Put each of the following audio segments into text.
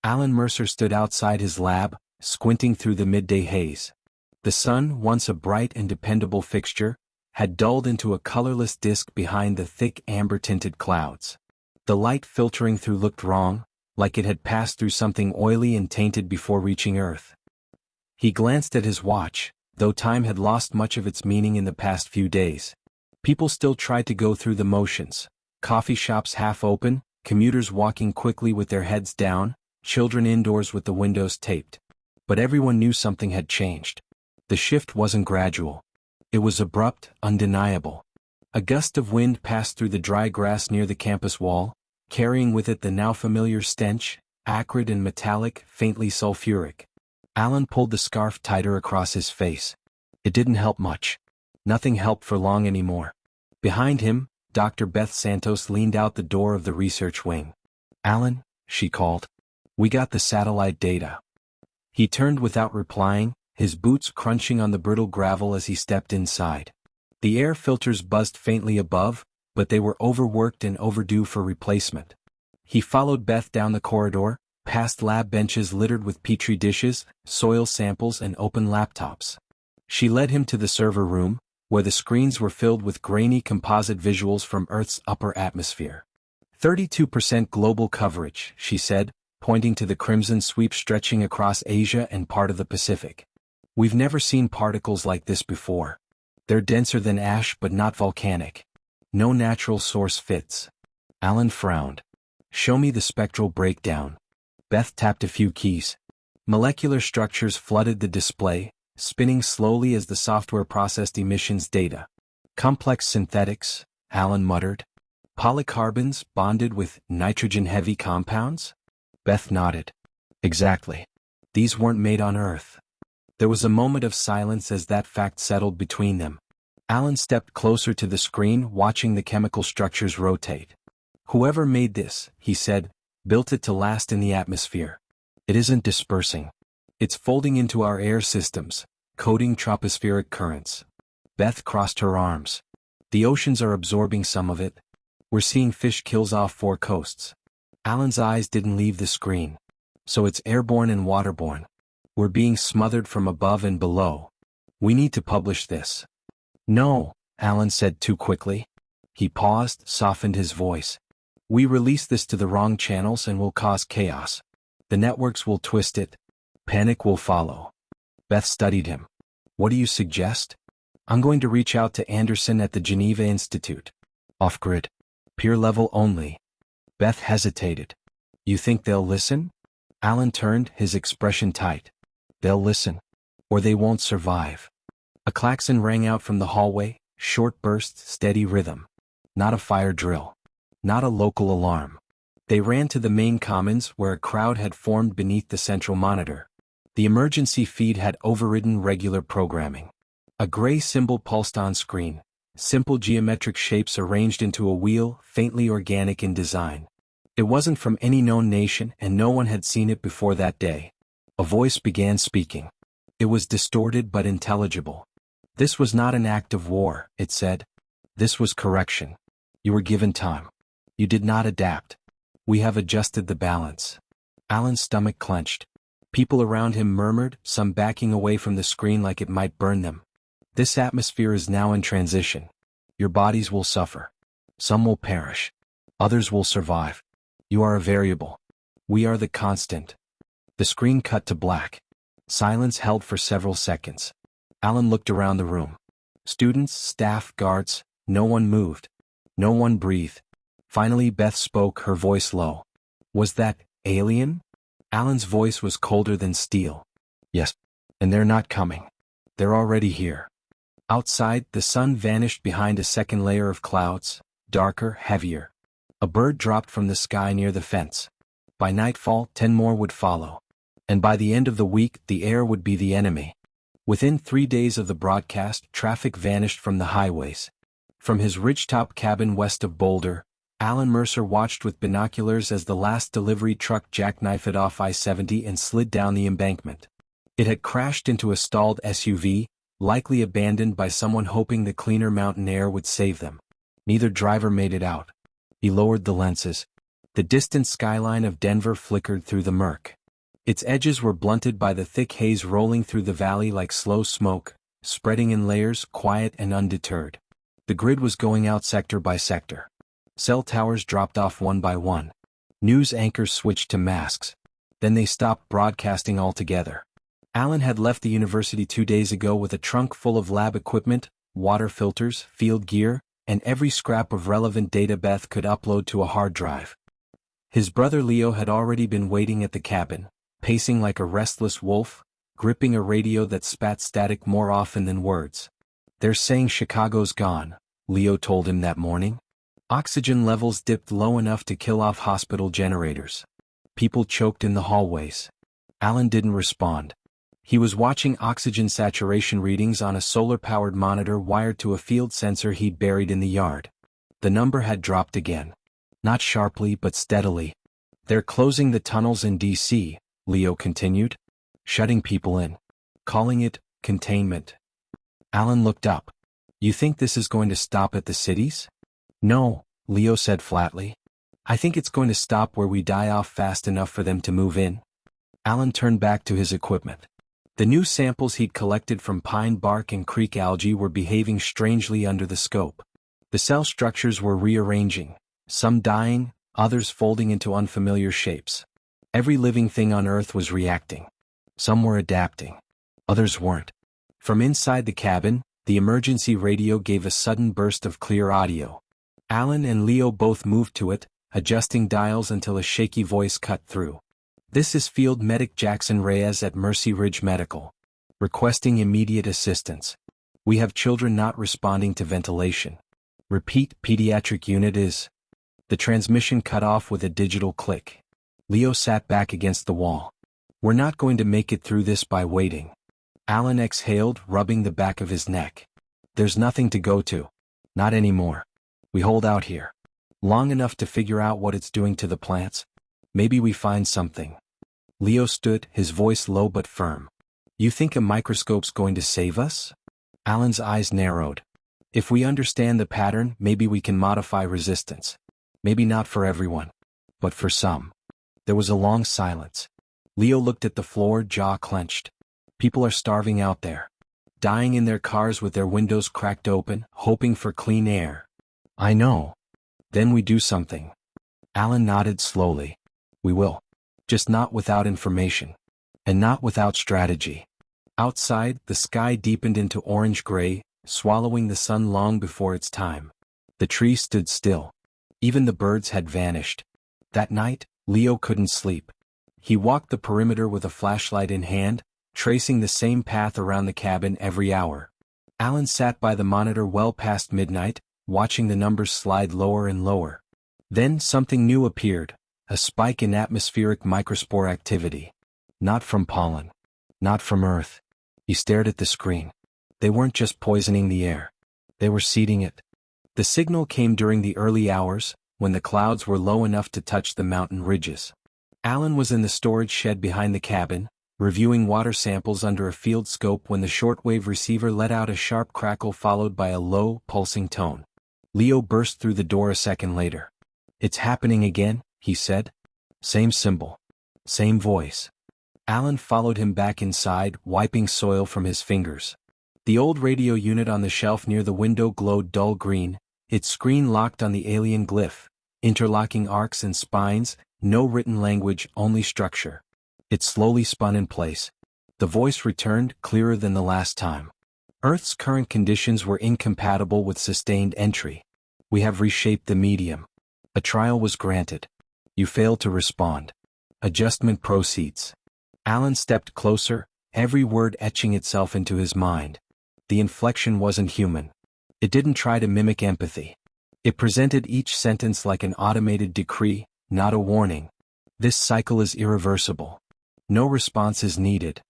Alan Mercer stood outside his lab, squinting through the midday haze. The sun, once a bright and dependable fixture, had dulled into a colorless disk behind the thick amber-tinted clouds. The light filtering through looked wrong, like it had passed through something oily and tainted before reaching Earth. He glanced at his watch, though time had lost much of its meaning in the past few days. People still tried to go through the motions, coffee shops half open, commuters walking quickly with their heads down, children indoors with the windows taped. But everyone knew something had changed. The shift wasn't gradual. It was abrupt, undeniable. A gust of wind passed through the dry grass near the campus wall, carrying with it the now familiar stench, acrid and metallic, faintly sulfuric. Alan pulled the scarf tighter across his face. It didn't help much. Nothing helped for long anymore. Behind him, Dr. Beth Santos leaned out the door of the research wing. "Alan," she called. "We got the satellite data." He turned without replying, his boots crunching on the brittle gravel as he stepped inside. The air filters buzzed faintly above, but they were overworked and overdue for replacement. He followed Beth down the corridor, past lab benches littered with petri dishes, soil samples and open laptops. She led him to the server room, where the screens were filled with grainy composite visuals from Earth's upper atmosphere. 32% global coverage, she said, pointing to the crimson sweep stretching across Asia and part of the Pacific. "We've never seen particles like this before. They're denser than ash but not volcanic. No natural source fits." Alan frowned. "Show me the spectral breakdown." Beth tapped a few keys. Molecular structures flooded the display, spinning slowly as the software processed emissions data. "Complex synthetics," Alan muttered. "Polycarbons bonded with nitrogen-heavy compounds?" Beth nodded. "Exactly. These weren't made on Earth." There was a moment of silence as that fact settled between them. Alan stepped closer to the screen, watching the chemical structures rotate. "Whoever made this," he said, "built it to last in the atmosphere. It isn't dispersing. It's folding into our air systems, coating tropospheric currents." Beth crossed her arms. "The oceans are absorbing some of it. We're seeing fish kills off 4 coasts." Alan's eyes didn't leave the screen. "So it's airborne and waterborne. We're being smothered from above and below. We need to publish this." "No," Alan said too quickly. He paused, softened his voice. "We release this to the wrong channels and will cause chaos. The networks will twist it. Panic will follow." Beth studied him. "What do you suggest?" "I'm going to reach out to Anderson at the Geneva Institute. Off-grid. Peer level only." Beth hesitated. "You think they'll listen?" Alan turned, his expression tight. "They'll listen. Or they won't survive." A klaxon rang out from the hallway, short bursts, steady rhythm. Not a fire drill. Not a local alarm. They ran to the main commons where a crowd had formed beneath the central monitor. The emergency feed had overridden regular programming. A gray symbol pulsed on screen, simple geometric shapes arranged into a wheel, faintly organic in design. It wasn't from any known nation and no one had seen it before that day. A voice began speaking. It was distorted but intelligible. "This was not an act of war," it said. "This was correction. You were given time. You did not adapt. We have adjusted the balance." Alan's stomach clenched. People around him murmured, some backing away from the screen like it might burn them. "This atmosphere is now in transition. Your bodies will suffer. Some will perish. Others will survive. You are a variable. We are the constant." The screen cut to black. Silence held for several seconds. Alan looked around the room. Students, staff, guards, no one moved. No one breathed. Finally Beth spoke, her voice low. "Was that alien?" Alan's voice was colder than steel. "Yes. And they're not coming. They're already here." Outside, the sun vanished behind a second layer of clouds, darker, heavier. A bird dropped from the sky near the fence. By nightfall, 10 more would follow. And by the end of the week, the air would be the enemy. Within 3 days of the broadcast, traffic vanished from the highways. From his ridgetop cabin west of Boulder, Alan Mercer watched with binoculars as the last delivery truck jackknifed off I-70 and slid down the embankment. It had crashed into a stalled SUV, likely abandoned by someone hoping the cleaner mountain air would save them. Neither driver made it out. He lowered the lenses. The distant skyline of Denver flickered through the murk. Its edges were blunted by the thick haze rolling through the valley like slow smoke, spreading in layers, quiet and undeterred. The grid was going out sector by sector. Cell towers dropped off one by one. News anchors switched to masks. Then they stopped broadcasting altogether. Alan had left the university 2 days ago with a trunk full of lab equipment, water filters, field gear, and every scrap of relevant data Beth could upload to a hard drive. His brother Leo had already been waiting at the cabin, pacing like a restless wolf, gripping a radio that spat static more often than words. "They're saying Chicago's gone," Leo told him that morning. Oxygen levels dipped low enough to kill off hospital generators. People choked in the hallways. Alan didn't respond. He was watching oxygen saturation readings on a solar-powered monitor wired to a field sensor he'd buried in the yard. The number had dropped again. Not sharply but steadily. "They're closing the tunnels in D.C., Leo continued. "Shutting people in. Calling it containment." Alan looked up. "You think this is going to stop at the cities?" "No," Leo said flatly. "I think it's going to stop where we die off fast enough for them to move in." Alan turned back to his equipment. The new samples he'd collected from pine bark and creek algae were behaving strangely under the scope. The cell structures were rearranging, some dying, others folding into unfamiliar shapes. Every living thing on Earth was reacting. Some were adapting. Others weren't. From inside the cabin, the emergency radio gave a sudden burst of clear audio. Alan and Leo both moved to it, adjusting dials until a shaky voice cut through. "This is Field Medic Jackson Reyes at Mercy Ridge Medical. Requesting immediate assistance. We have children not responding to ventilation. Repeat, pediatric unit is..." The transmission cut off with a digital click. Leo sat back against the wall. "We're not going to make it through this by waiting." Alan exhaled, rubbing the back of his neck. "There's nothing to go to. Not anymore. We hold out here. Long enough to figure out what it's doing to the plants. Maybe we find something." Leo stood, his voice low but firm. "You think a microscope's going to save us?" Alan's eyes narrowed. "If we understand the pattern, maybe we can modify resistance. Maybe not for everyone, but for some." There was a long silence. Leo looked at the floor, jaw clenched. "People are starving out there. Dying in their cars with their windows cracked open, hoping for clean air." "I know. Then we do something." Alan nodded slowly. "We will. Just not without information. And not without strategy." Outside, the sky deepened into orange-gray, swallowing the sun long before its time. The trees stood still. Even the birds had vanished. That night, Leo couldn't sleep. He walked the perimeter with a flashlight in hand, tracing the same path around the cabin every hour. Alan sat by the monitor well past midnight, watching the numbers slide lower and lower. Then something new appeared. A spike in atmospheric microspore activity. Not from pollen. Not from Earth. He stared at the screen. They weren't just poisoning the air. They were seeding it. The signal came during the early hours, when the clouds were low enough to touch the mountain ridges. Alan was in the storage shed behind the cabin, reviewing water samples under a field scope when the shortwave receiver let out a sharp crackle followed by a low, pulsing tone. Leo burst through the door a second later. "It's happening again," he said. "Same symbol. Same voice." Alan followed him back inside, wiping soil from his fingers. The old radio unit on the shelf near the window glowed dull green, its screen locked on the alien glyph, interlocking arcs and spines, no written language, only structure. It slowly spun in place. The voice returned, clearer than the last time. "Earth's current conditions were incompatible with sustained entry. We have reshaped the medium. A trial was granted. You failed to respond. Adjustment proceeds." Alan stepped closer, every word etching itself into his mind. The inflection wasn't human. It didn't try to mimic empathy. It presented each sentence like an automated decree, not a warning. "This cycle is irreversible. No response is needed."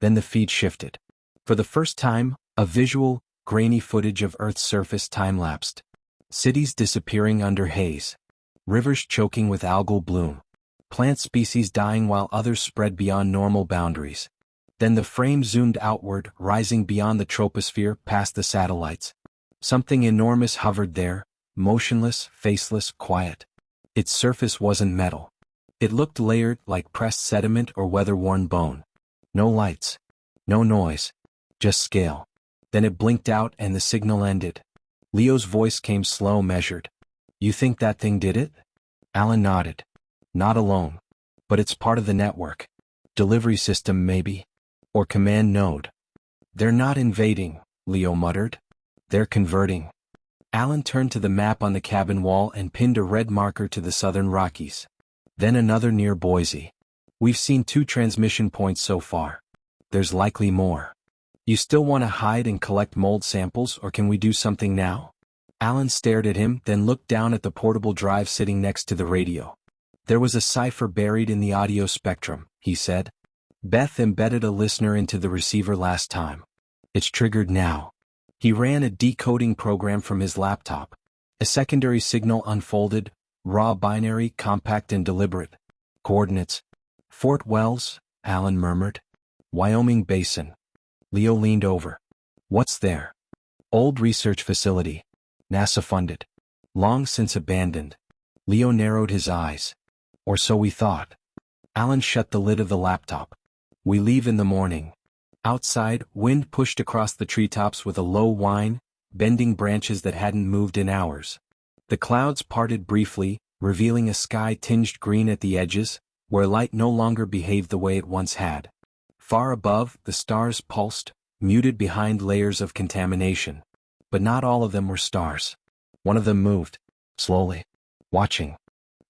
Then the feed shifted. For the first time, a visual, grainy footage of Earth's surface time-lapsed. Cities disappearing under haze. Rivers choking with algal bloom. Plant species dying while others spread beyond normal boundaries. Then the frame zoomed outward, rising beyond the troposphere, past the satellites. Something enormous hovered there, motionless, faceless, quiet. Its surface wasn't metal. It looked layered like pressed sediment or weather-worn bone. No lights. No noise. Just scale. Then it blinked out and the signal ended. Leo's voice came slow, measured. You think that thing did it? Alan nodded. Not alone. But it's part of the network. Delivery system maybe. Or command node. They're not invading, Leo muttered. They're converting. Alan turned to the map on the cabin wall and pinned a red marker to the southern Rockies. Then another near Boise. We've seen 2 transmission points so far. There's likely more. You still want to hide and collect mold samples, or can we do something now? Alan stared at him, then looked down at the portable drive sitting next to the radio. There was a cipher buried in the audio spectrum, he said. Beth embedded a listener into the receiver last time. It's triggered now. He ran a decoding program from his laptop. A secondary signal unfolded, raw, binary, compact and deliberate. Coordinates. Fort Wells, Alan murmured. Wyoming Basin. Leo leaned over. What's there? Old research facility. NASA funded. Long since abandoned. Leo narrowed his eyes. Or so we thought. Alan shut the lid of the laptop. We leave in the morning. Outside, wind pushed across the treetops with a low whine, bending branches that hadn't moved in hours. The clouds parted briefly, revealing a sky tinged green at the edges, where light no longer behaved the way it once had. Far above, the stars pulsed, muted behind layers of contamination. But not all of them were stars. One of them moved, slowly, watching.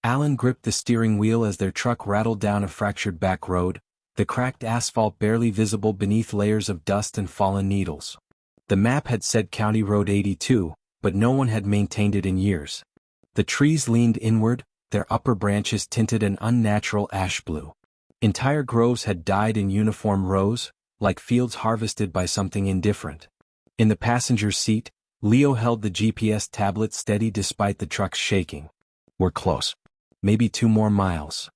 Alan gripped the steering wheel as their truck rattled down a fractured back road, the cracked asphalt barely visible beneath layers of dust and fallen needles. The map had said County Road 82, but no one had maintained it in years. The trees leaned inward, their upper branches tinted an unnatural ash blue. Entire groves had died in uniform rows, like fields harvested by something indifferent. In the passenger seat, Leo held the GPS tablet steady despite the truck's shaking. We're close. Maybe 2 more miles.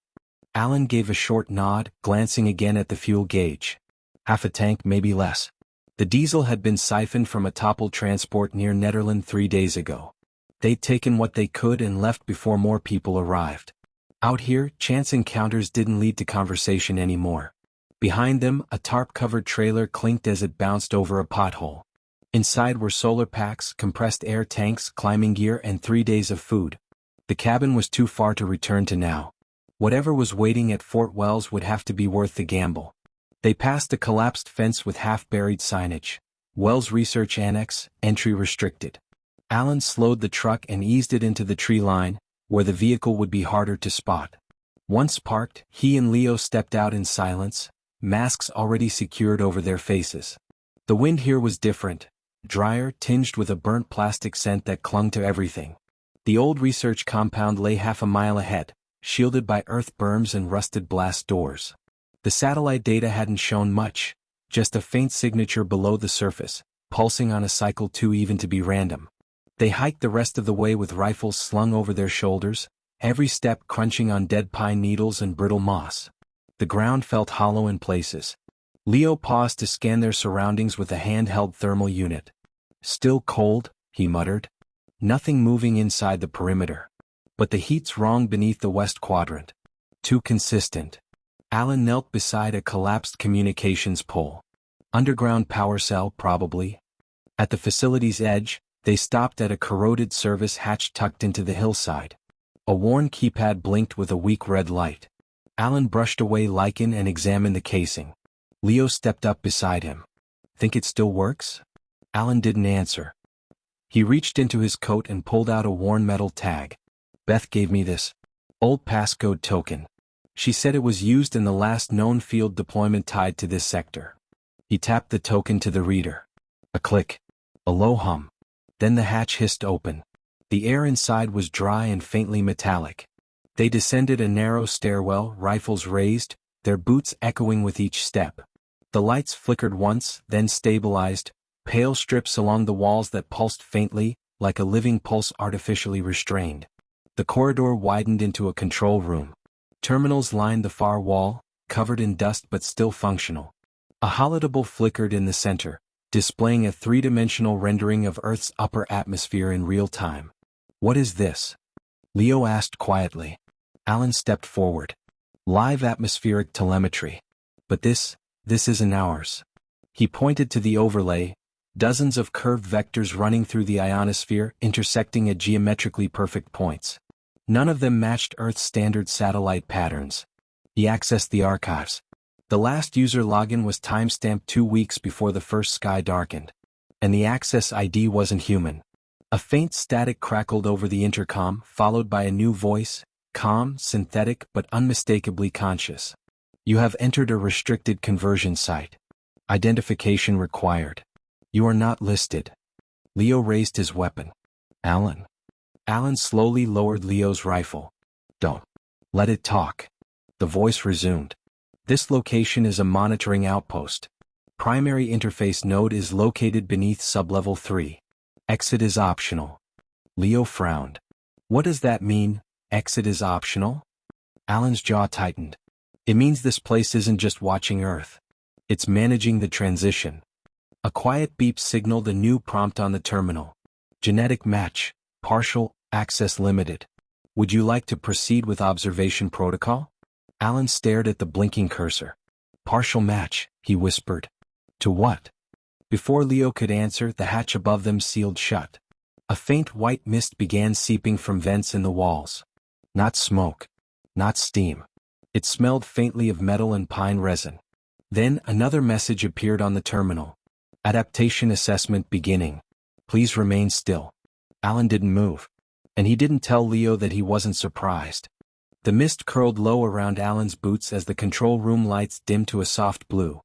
Alan gave a short nod, glancing again at the fuel gauge. Half a tank, maybe less. The diesel had been siphoned from a toppled transport near Nederland 3 days ago. They'd taken what they could and left before more people arrived. Out here, chance encounters didn't lead to conversation anymore. Behind them, a tarp-covered trailer clinked as it bounced over a pothole. Inside were solar packs, compressed air tanks, climbing gear, and 3 days of food. The cabin was too far to return to now. Whatever was waiting at Fort Wells would have to be worth the gamble. They passed a collapsed fence with half-buried signage. Wells Research Annex, entry restricted. Alan slowed the truck and eased it into the tree line, where the vehicle would be harder to spot. Once parked, he and Leo stepped out in silence, masks already secured over their faces. The wind here was different, drier, tinged with a burnt plastic scent that clung to everything. The old research compound lay half a mile ahead, shielded by earth berms and rusted blast doors. The satellite data hadn't shown much, just a faint signature below the surface, pulsing on a cycle too even to be random. They hiked the rest of the way with rifles slung over their shoulders, every step crunching on dead pine needles and brittle moss. The ground felt hollow in places. Leo paused to scan their surroundings with a handheld thermal unit. Still cold, he muttered. Nothing moving inside the perimeter. But the heat's wrong beneath the west quadrant. Too consistent. Alan knelt beside a collapsed communications pole. Underground power cell, probably. At the facility's edge, they stopped at a corroded service hatch tucked into the hillside. A worn keypad blinked with a weak red light. Alan brushed away lichen and examined the casing. Leo stepped up beside him. Think it still works? Alan didn't answer. He reached into his coat and pulled out a worn metal tag. Beth gave me this old passcode token. She said it was used in the last known field deployment tied to this sector. He tapped the token to the reader. A click. A low hum. Then the hatch hissed open. The air inside was dry and faintly metallic. They descended a narrow stairwell, rifles raised, their boots echoing with each step. The lights flickered once, then stabilized, pale strips along the walls that pulsed faintly, like a living pulse artificially restrained. The corridor widened into a control room. Terminals lined the far wall, covered in dust but still functional. A holodeck flickered in the center, displaying a 3-dimensional rendering of Earth's upper atmosphere in real time. What is this? Leo asked quietly. Alan stepped forward. Live atmospheric telemetry. But this isn't ours. He pointed to the overlay, dozens of curved vectors running through the ionosphere intersecting at geometrically perfect points. None of them matched Earth's standard satellite patterns. He accessed the archives. The last user login was timestamped 2 weeks before the first sky darkened. And the access ID wasn't human. A faint static crackled over the intercom, followed by a new voice, calm, synthetic, but unmistakably conscious. You have entered a restricted conversion site. Identification required. You are not listed. Leo raised his weapon. Alan. Alan slowly lowered Leo's rifle. Don't. Let it talk. The voice resumed. This location is a monitoring outpost. Primary interface node is located beneath sublevel 3. Exit is optional. Leo frowned. What does that mean, exit is optional? Alan's jaw tightened. It means this place isn't just watching Earth. It's managing the transition. A quiet beep signaled a new prompt on the terminal. Genetic match, partial, access limited. Would you like to proceed with observation protocol? Alan stared at the blinking cursor. Partial match, he whispered. To what? Before Leo could answer, the hatch above them sealed shut. A faint white mist began seeping from vents in the walls. Not smoke. Not steam. It smelled faintly of metal and pine resin. Then another message appeared on the terminal. Adaptation assessment beginning. Please remain still. Alan didn't move. And he didn't tell Leo that he wasn't surprised. The mist curled low around Alan's boots as the control room lights dimmed to a soft blue.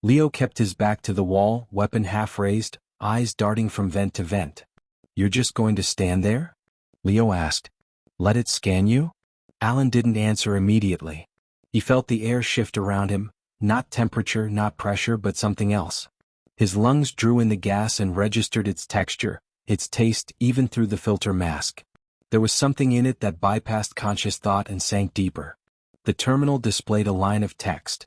Leo kept his back to the wall, weapon half raised, eyes darting from vent to vent. You're just going to stand there? Leo asked. Let it scan you? Alan didn't answer immediately. He felt the air shift around him, not temperature, not pressure, but something else. His lungs drew in the gas and registered its texture, its taste, even through the filter mask. There was something in it that bypassed conscious thought and sank deeper. The terminal displayed a line of text.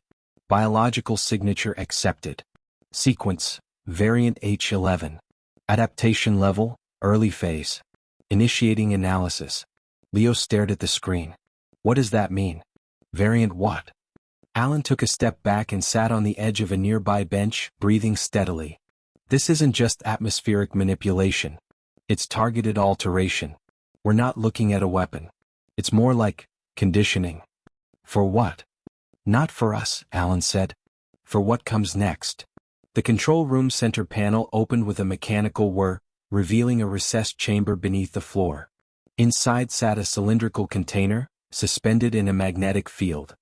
Biological signature accepted. Sequence, variant H11. Adaptation level, early phase. Initiating analysis. Leo stared at the screen. What does that mean? Variant what? Alan took a step back and sat on the edge of a nearby bench, breathing steadily. This isn't just atmospheric manipulation. It's targeted alteration. We're not looking at a weapon. It's more like conditioning. For what? Not for us, Alan said. For what comes next. The control room center panel opened with a mechanical whir, revealing a recessed chamber beneath the floor. Inside sat a cylindrical container, suspended in a magnetic field.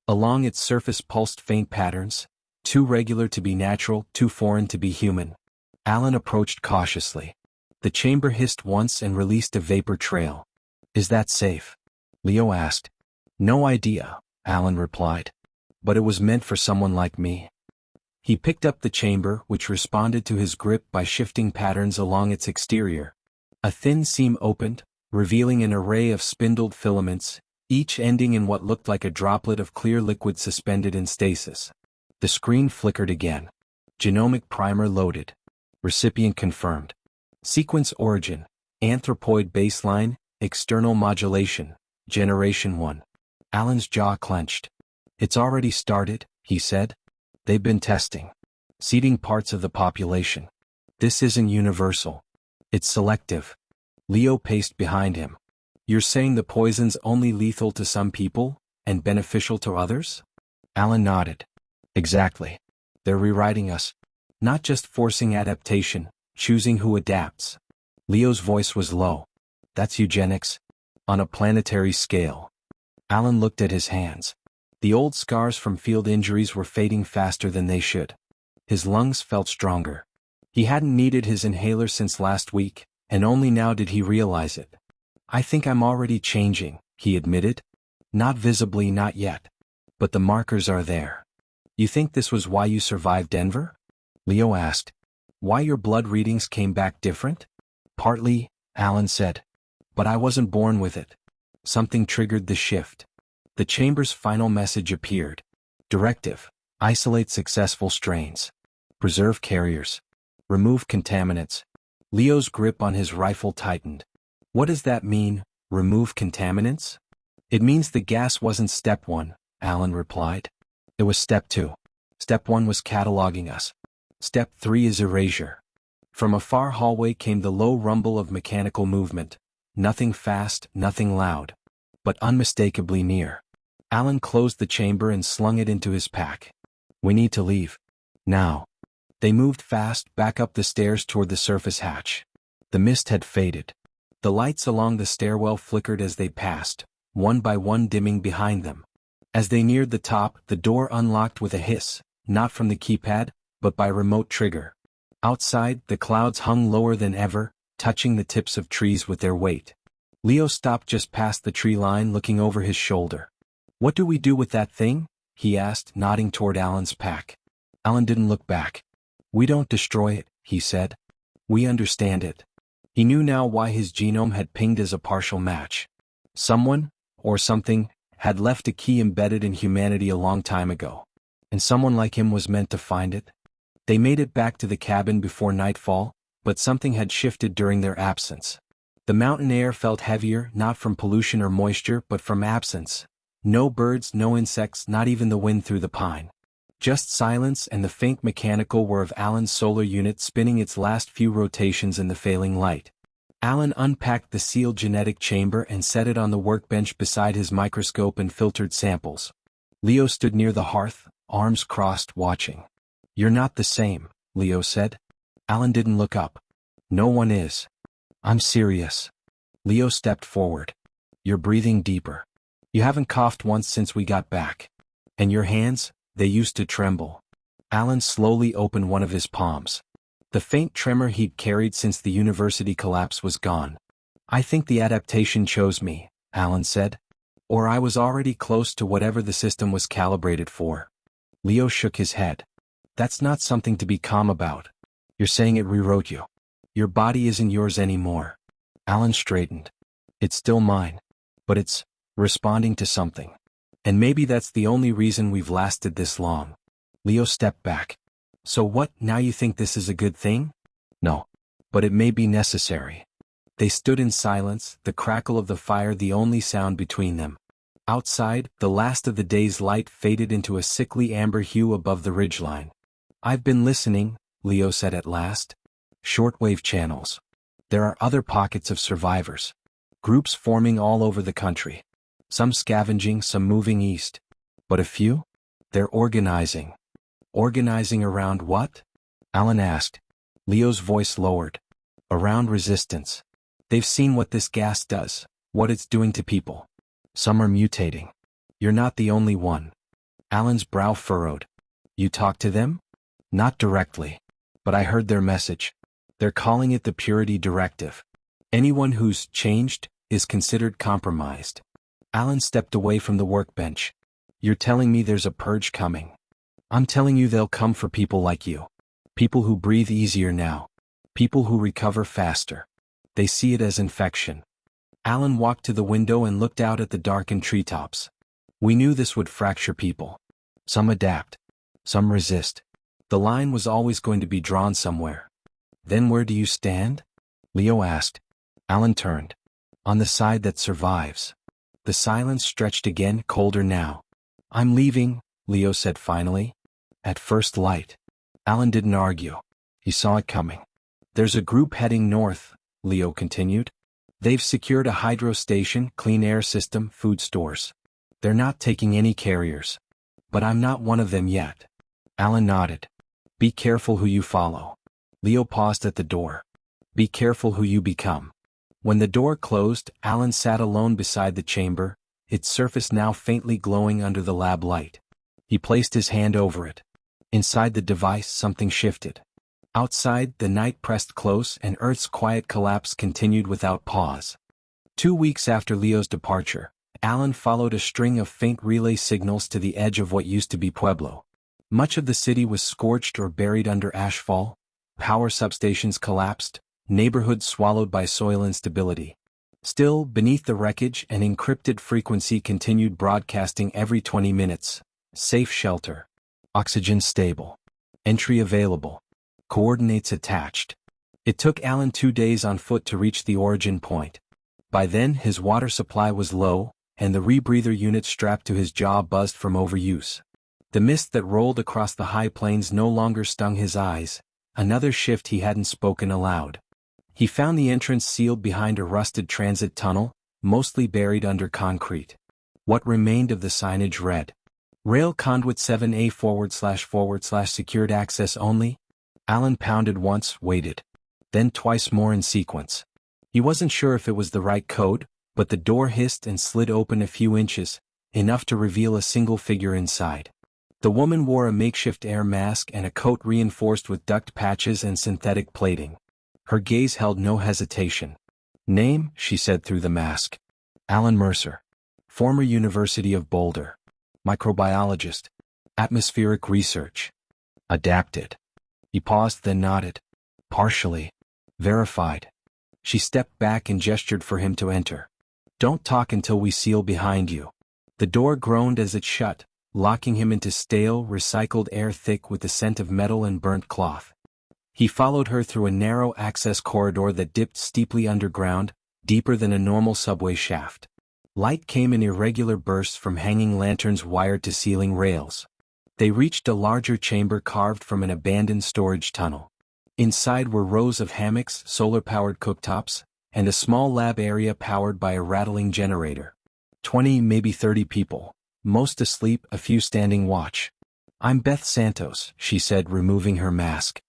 Along its surface pulsed faint patterns, too regular to be natural, too foreign to be human. Alan approached cautiously. The chamber hissed once and released a vapor trail. Is that safe? Leo asked. No idea, Alan replied. But it was meant for someone like me. He picked up the chamber, which responded to his grip by shifting patterns along its exterior. A thin seam opened, revealing an array of spindled filaments, each ending in what looked like a droplet of clear liquid suspended in stasis. The screen flickered again. Genomic primer loaded. Recipient confirmed. Sequence origin, anthropoid baseline, external modulation, generation 1. Alan's jaw clenched. It's already started, he said. They've been testing. Seeding parts of the population. This isn't universal. It's selective. Leo paced behind him. You're saying the poison's only lethal to some people, and beneficial to others? Alan nodded. Exactly. They're rewriting us. Not just forcing adaptation, choosing who adapts. Leo's voice was low. That's eugenics. On a planetary scale. Alan looked at his hands. The old scars from field injuries were fading faster than they should. His lungs felt stronger. He hadn't needed his inhaler since last week, and only now did he realize it. I think I'm already changing, he admitted. Not visibly, not yet. But the markers are there. You think this was why you survived Denver? Leo asked. Why your blood readings came back different? Partly, Alan said. But I wasn't born with it. Something triggered the shift. The chamber's final message appeared. Directive. Isolate successful strains. Preserve carriers. Remove contaminants. Leo's grip on his rifle tightened. What does that mean, Remove contaminants? It means the gas wasn't step 1, Alan replied. It was step 2. Step 1 was cataloging us. Step 3 is erasure. From a far hallway came the low rumble of mechanical movement. Nothing fast, nothing loud, but unmistakably near. Alan closed the chamber and slung it into his pack. We need to leave. Now. They moved fast back up the stairs toward the surface hatch. The mist had faded. The lights along the stairwell flickered as they passed, one by one dimming behind them. As they neared the top, the door unlocked with a hiss, not from the keypad, but by remote trigger. Outside, the clouds hung lower than ever, touching the tips of trees with their weight. Leo stopped just past the tree line, looking over his shoulder. What do we do with that thing? He asked, nodding toward Alan's pack. Alan didn't look back. We don't destroy it, he said. We understand it. He knew now why his genome had pinged as a partial match. Someone, or something, had left a key embedded in humanity a long time ago. And someone like him was meant to find it. They made it back to the cabin before nightfall, but something had shifted during their absence. The mountain air felt heavier, not from pollution or moisture, but from absence. No birds, no insects, not even the wind through the pine. Just silence and the faint mechanical whir of Alan's solar unit spinning its last few rotations in the failing light. Alan unpacked the sealed genetic chamber and set it on the workbench beside his microscope and filtered samples. Leo stood near the hearth, arms crossed, watching. You're not the same, Leo said. Alan didn't look up. No one is. I'm serious. Leo stepped forward. You're breathing deeper. You haven't coughed once since we got back. And your hands? They used to tremble. Alan slowly opened one of his palms. The faint tremor he'd carried since the university collapse was gone. I think the adaptation chose me, Alan said. Or I was already close to whatever the system was calibrated for. Leo shook his head. That's not something to be calm about. You're saying it rewrote you. Your body isn't yours anymore. Alan straightened. It's still mine. But it's responding to something. And maybe that's the only reason we've lasted this long. Leo stepped back. So what, now you think this is a good thing? No. But it may be necessary. They stood in silence, the crackle of the fire the only sound between them. Outside, the last of the day's light faded into a sickly amber hue above the ridgeline. I've been listening, Leo said at last. Shortwave channels. There are other pockets of survivors. Groups forming all over the country. Some scavenging, some moving east. But a few? They're organizing. Organizing around what? Alan asked. Leo's voice lowered. Around resistance. They've seen what this gas does, what it's doing to people. Some are mutating. You're not the only one. Alan's brow furrowed. You talked to them? Not directly. But I heard their message. They're calling it the Purity Directive. Anyone who's changed is considered compromised. Alan stepped away from the workbench. You're telling me there's a purge coming. I'm telling you they'll come for people like you. People who breathe easier now. People who recover faster. They see it as infection. Alan walked to the window and looked out at the darkened treetops. We knew this would fracture people. Some adapt. Some resist. The line was always going to be drawn somewhere. Then where do you stand? Leo asked. Alan turned. On the side that survives. The silence stretched again, colder now. I'm leaving, Leo said finally. At first light. Alan didn't argue. He saw it coming. There's a group heading north, Leo continued. They've secured a hydro station, clean air system, food stores. They're not taking any carriers. But I'm not one of them yet. Alan nodded. Be careful who you follow. Leo paused at the door. Be careful who you become. When the door closed, Alan sat alone beside the chamber, its surface now faintly glowing under the lab light. He placed his hand over it. Inside the device, something shifted. Outside, the night pressed close and Earth's quiet collapse continued without pause. 2 weeks after Leo's departure, Alan followed a string of faint relay signals to the edge of what used to be Pueblo. Much of the city was scorched or buried under ashfall. Power substations collapsed, neighborhoods swallowed by soil instability. Still, beneath the wreckage, an encrypted frequency continued broadcasting every 20 minutes. Safe shelter. Oxygen stable. Entry available. Coordinates attached. It took Alan 2 days on foot to reach the origin point. By then his water supply was low, and the rebreather unit strapped to his jaw buzzed from overuse. The mist that rolled across the high plains no longer stung his eyes, another shift he hadn't spoken aloud. He found the entrance sealed behind a rusted transit tunnel, mostly buried under concrete. What remained of the signage read, Rail Conduit 7A // secured access only. Alan pounded once, waited. Then twice more in sequence. He wasn't sure if it was the right code, but the door hissed and slid open a few inches, enough to reveal a single figure inside. The woman wore a makeshift air mask and a coat reinforced with duct patches and synthetic plating. Her gaze held no hesitation. Name, she said through the mask. Alan Mercer. Former University of Boulder. Microbiologist. Atmospheric research. Adapted. He paused then nodded. Partially. Verified. She stepped back and gestured for him to enter. Don't talk until we seal behind you. The door groaned as it shut, locking him into stale, recycled air thick with the scent of metal and burnt cloth. He followed her through a narrow access corridor that dipped steeply underground, deeper than a normal subway shaft. Light came in irregular bursts from hanging lanterns wired to ceiling rails. They reached a larger chamber carved from an abandoned storage tunnel. Inside were rows of hammocks, solar-powered cooktops, and a small lab area powered by a rattling generator. 20, maybe 30 people, most asleep, a few standing watch. I'm Beth Santos, she said, removing her mask.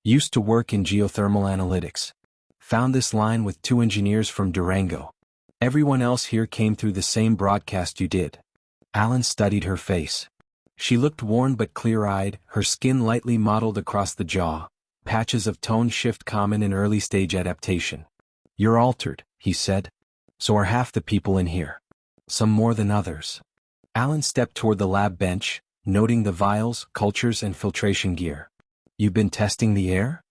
Used to work in geothermal analytics. Found this line with 2 engineers from Durango. Everyone else here came through the same broadcast you did. Alan studied her face. She looked worn but clear-eyed, her skin lightly mottled across the jaw, patches of tone shift common in early-stage adaptation. You're altered, he said. So are half the people in here. Some more than others. Alan stepped toward the lab bench, noting the vials, cultures, and filtration gear. You've been testing the air?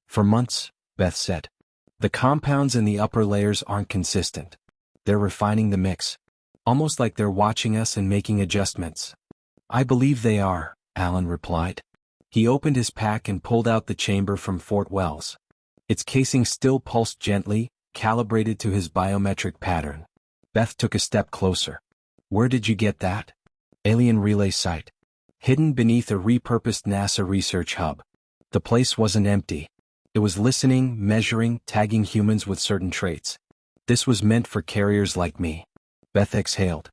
For months, Beth said. The compounds in the upper layers aren't consistent. They're refining the mix. Almost like they're watching us and making adjustments. I believe they are, Alan replied. He opened his pack and pulled out the chamber from Fort Wells. Its casing still pulsed gently, calibrated to his biometric pattern. Beth took a step closer. Where did you get that? Alien relay site. Hidden beneath a repurposed NASA research hub. The place wasn't empty. It was listening, measuring, tagging humans with certain traits. This was meant for carriers like me. Beth exhaled.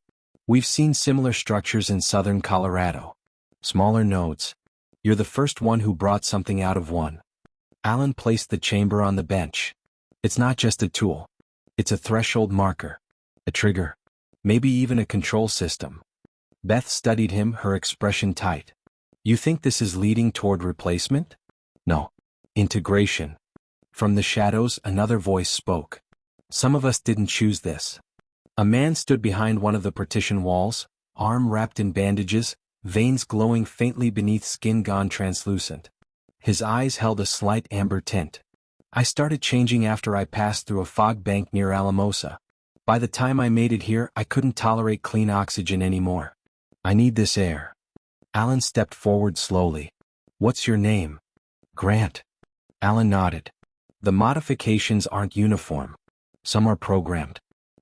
We've seen similar structures in southern Colorado. Smaller nodes. You're the first one who brought something out of one. Alan placed the chamber on the bench. It's not just a tool. It's a threshold marker. A trigger. Maybe even a control system. Beth studied him, her expression tight. You think this is leading toward replacement? No. Integration. From the shadows, another voice spoke. Some of us didn't choose this. A man stood behind one of the partition walls, arm wrapped in bandages, veins glowing faintly beneath skin gone translucent. His eyes held a slight amber tint. I started changing after I passed through a fog bank near Alamosa. By the time I made it here, I couldn't tolerate clean oxygen anymore. I need this air. Alan stepped forward slowly. What's your name? Grant. Alan nodded. The modifications aren't uniform. Some are programmed.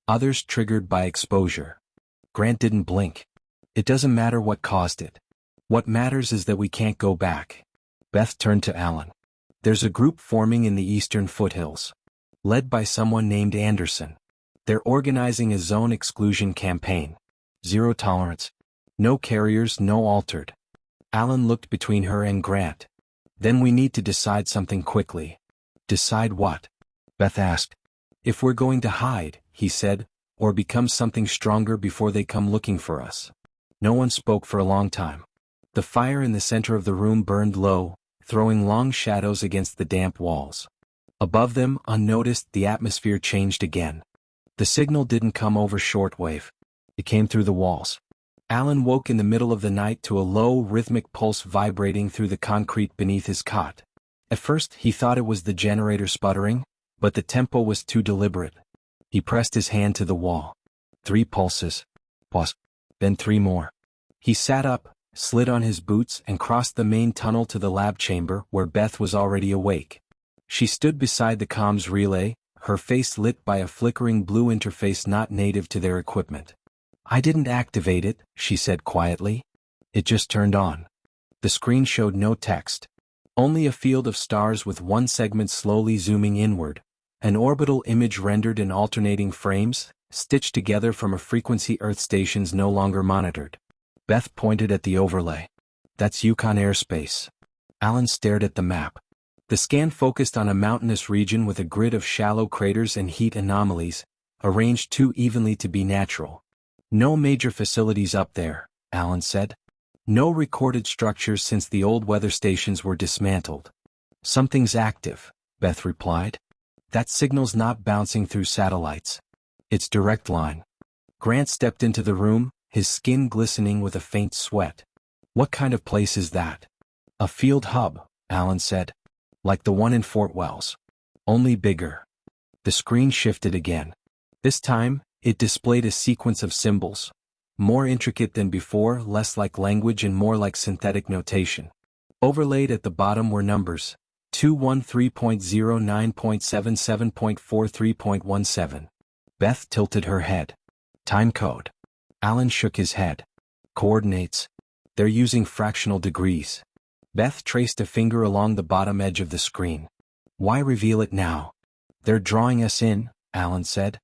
Others triggered by exposure. Grant didn't blink. It doesn't matter what caused it. What matters is that we can't go back. Beth turned to Alan. There's a group forming in the eastern foothills. Led by someone named Anderson. They're organizing a zone exclusion campaign. Zero tolerance. No carriers, no altered. Alan looked between her and Grant. Then we need to decide something quickly. Decide what? Beth asked. If we're going to hide, he said, or become something stronger before they come looking for us. No one spoke for a long time. The fire in the center of the room burned low, throwing long shadows against the damp walls. Above them, unnoticed, the atmosphere changed again. The signal didn't come over shortwave. It came through the walls. Alan woke in the middle of the night to a low, rhythmic pulse vibrating through the concrete beneath his cot. At first, he thought it was the generator sputtering, but the tempo was too deliberate. He pressed his hand to the wall. 3 pulses. Pause. Then 3 more. He sat up, slid on his boots and crossed the main tunnel to the lab chamber where Beth was already awake. She stood beside the comms relay, her face lit by a flickering blue interface not native to their equipment. "I didn't activate it," she said quietly. "It just turned on." The screen showed no text. Only a field of stars with one segment slowly zooming inward, an orbital image rendered in alternating frames, stitched together from a frequency Earth stations no longer monitored. Beth pointed at the overlay. "That's Yukon airspace." Alan stared at the map. The scan focused on a mountainous region with a grid of shallow craters and heat anomalies, arranged too evenly to be natural. "No major facilities up there," Alan said. "No recorded structures since the old weather stations were dismantled." "Something's active," Beth replied. "That signal's not bouncing through satellites. It's direct line." Grant stepped into the room, his skin glistening with a faint sweat. "What kind of place is that?" "A field hub," Alan said. "Like the one in Fort Wells. Only bigger." The screen shifted again. This time, it displayed a sequence of symbols. More intricate than before, less like language and more like synthetic notation. Overlaid at the bottom were numbers: 213.09.77.43.17. Beth tilted her head. "Time code." Alan shook his head. "Coordinates. They're using fractional degrees." Beth traced a finger along the bottom edge of the screen. "Why reveal it now?" "They're drawing us in," Alan said.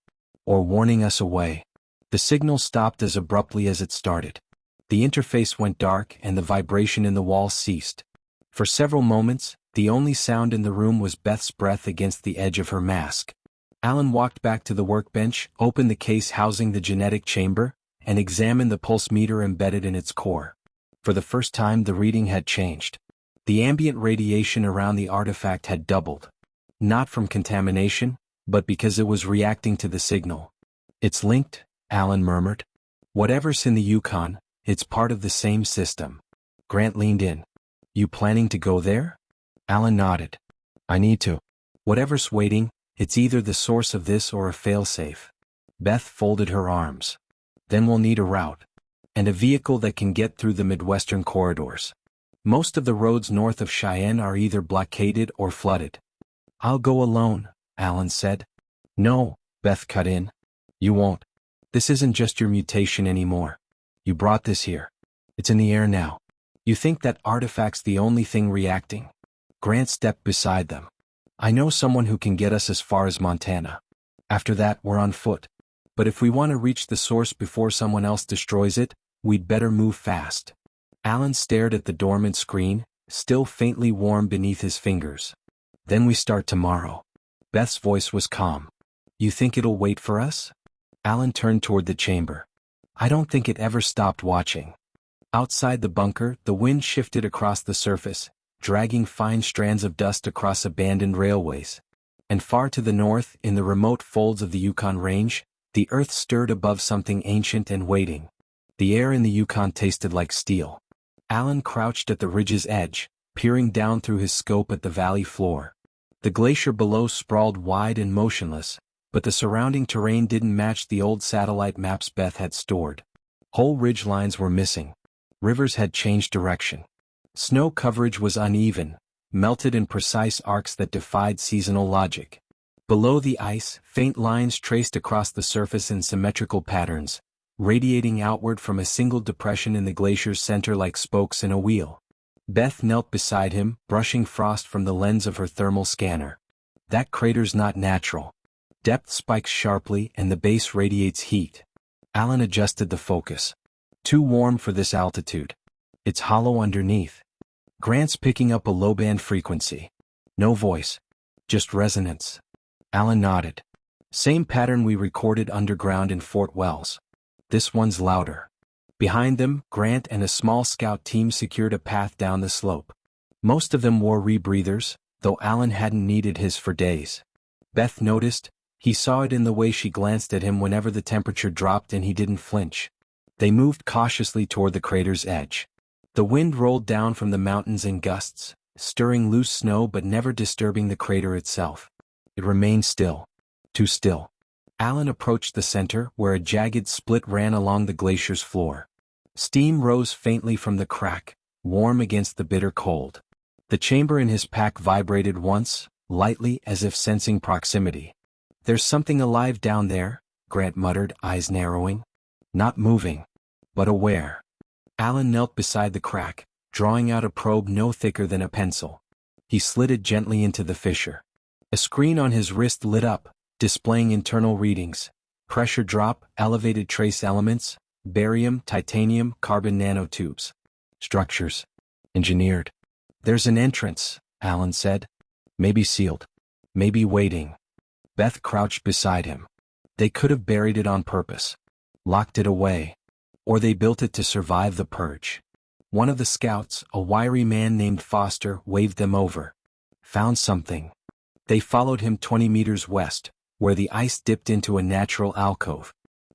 "Or warning us away." The signal stopped as abruptly as it started. The interface went dark and the vibration in the wall ceased. For several moments, the only sound in the room was Beth's breath against the edge of her mask. Alan walked back to the workbench, opened the case housing the genetic chamber, and examined the pulse meter embedded in its core. For the first time, the reading had changed. The ambient radiation around the artifact had doubled. Not from contamination, but because it was reacting to the signal. "It's linked," Alan murmured. "Whatever's in the Yukon, it's part of the same system." Grant leaned in. "You planning to go there?" Alan nodded. "I need to. Whatever's waiting, it's either the source of this or a failsafe." Beth folded her arms. "Then we'll need a route. And a vehicle that can get through the Midwestern corridors. Most of the roads north of Cheyenne are either blockaded or flooded." "I'll go alone," Alan said. "No," Beth cut in. "You won't. This isn't just your mutation anymore. You brought this here. It's in the air now. You think that artifact's the only thing reacting?" Grant stepped beside them. "I know someone who can get us as far as Montana. After that, we're on foot. But if we want to reach the source before someone else destroys it, we'd better move fast." Alan stared at the dormant screen, still faintly warm beneath his fingers. "Then we start tomorrow." Beth's voice was calm. "You think it'll wait for us?" Alan turned toward the chamber. "I don't think it ever stopped watching." Outside the bunker, the wind shifted across the surface, dragging fine strands of dust across abandoned railways. And far to the north, in the remote folds of the Yukon Range, the earth stirred above something ancient and waiting. The air in the Yukon tasted like steel. Alan crouched at the ridge's edge, peering down through his scope at the valley floor. The glacier below sprawled wide and motionless, but the surrounding terrain didn't match the old satellite maps Beth had stored. Whole ridge lines were missing. Rivers had changed direction. Snow coverage was uneven, melted in precise arcs that defied seasonal logic. Below the ice, faint lines traced across the surface in symmetrical patterns, radiating outward from a single depression in the glacier's center like spokes in a wheel. Beth knelt beside him, brushing frost from the lens of her thermal scanner. "That crater's not natural. Depth spikes sharply and the base radiates heat." Alan adjusted the focus. "Too warm for this altitude. It's hollow underneath." Grant's picking up a low-band frequency. No voice. Just resonance. Alan nodded. "Same pattern we recorded underground in Fort Wells. This one's louder." Behind them, Grant and a small scout team secured a path down the slope. Most of them wore rebreathers, though Alan hadn't needed his for days. Beth noticed. He saw it in the way she glanced at him whenever the temperature dropped and he didn't flinch. They moved cautiously toward the crater's edge. The wind rolled down from the mountains in gusts, stirring loose snow but never disturbing the crater itself. It remained still. Too still. Alan approached the center, where a jagged split ran along the glacier's floor. Steam rose faintly from the crack, warm against the bitter cold. The chamber in his pack vibrated once, lightly as if sensing proximity. There's something alive down there, Grant muttered, eyes narrowing. Not moving, but aware. Alan knelt beside the crack, drawing out a probe no thicker than a pencil. He slid it gently into the fissure. A screen on his wrist lit up, displaying internal readings. Pressure drop, elevated trace elements, barium, titanium, carbon nanotubes. Structures. Engineered. There's an entrance, Alan said. Maybe sealed. Maybe waiting. Beth crouched beside him. They could have buried it on purpose. Locked it away. Or they built it to survive the purge. One of the scouts, a wiry man named Foster, waved them over. Found something. They followed him 20 meters west, where the ice dipped into a natural alcove.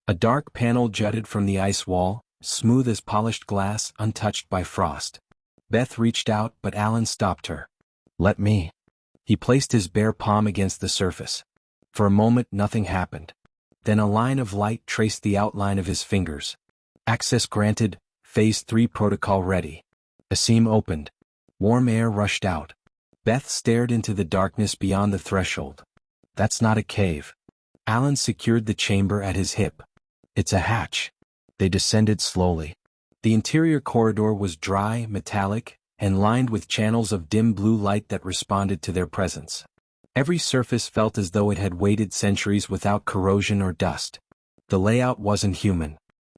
A dark panel jutted from the ice wall, smooth as polished glass, untouched by frost. Beth reached out, but Alan stopped her. Let me. He placed his bare palm against the surface. For a moment nothing happened. Then a line of light traced the outline of his fingers. Access granted, Phase 3 protocol ready. A seam opened. Warm air rushed out. Beth stared into the darkness beyond the threshold. That's not a cave. Alan secured the chamber at his hip. It's a hatch. They descended slowly. The interior corridor was dry, metallic, and lined with channels of dim blue light that responded to their presence. Every surface felt as though it had waited centuries without corrosion or dust. The layout wasn't human.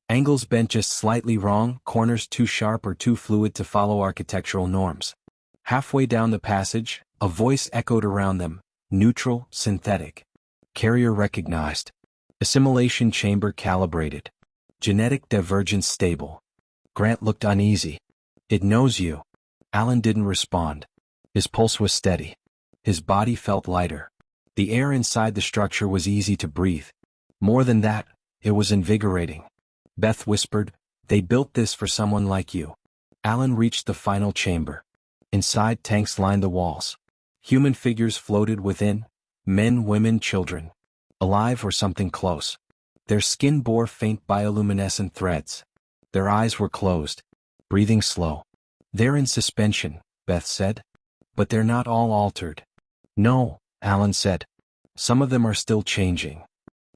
Angles bent just slightly wrong, corners too sharp or too fluid to follow architectural norms. Halfway down the passage, a voice echoed around them, neutral, synthetic. Carrier recognized. Assimilation chamber calibrated. Genetic divergence stable. Grant looked uneasy. It knows you. Alan didn't respond. His pulse was steady. His body felt lighter. The air inside the structure was easy to breathe. More than that, it was invigorating. Beth whispered, "They built this for someone like you." Alan reached the final chamber. Inside, tanks lined the walls. Human figures floated within, men, women, children. Alive or something close. Their skin bore faint bioluminescent threads. Their eyes were closed, breathing slow. "They're in suspension," Beth said. "But they're not all altered." "No," Alan said. "Some of them are still changing."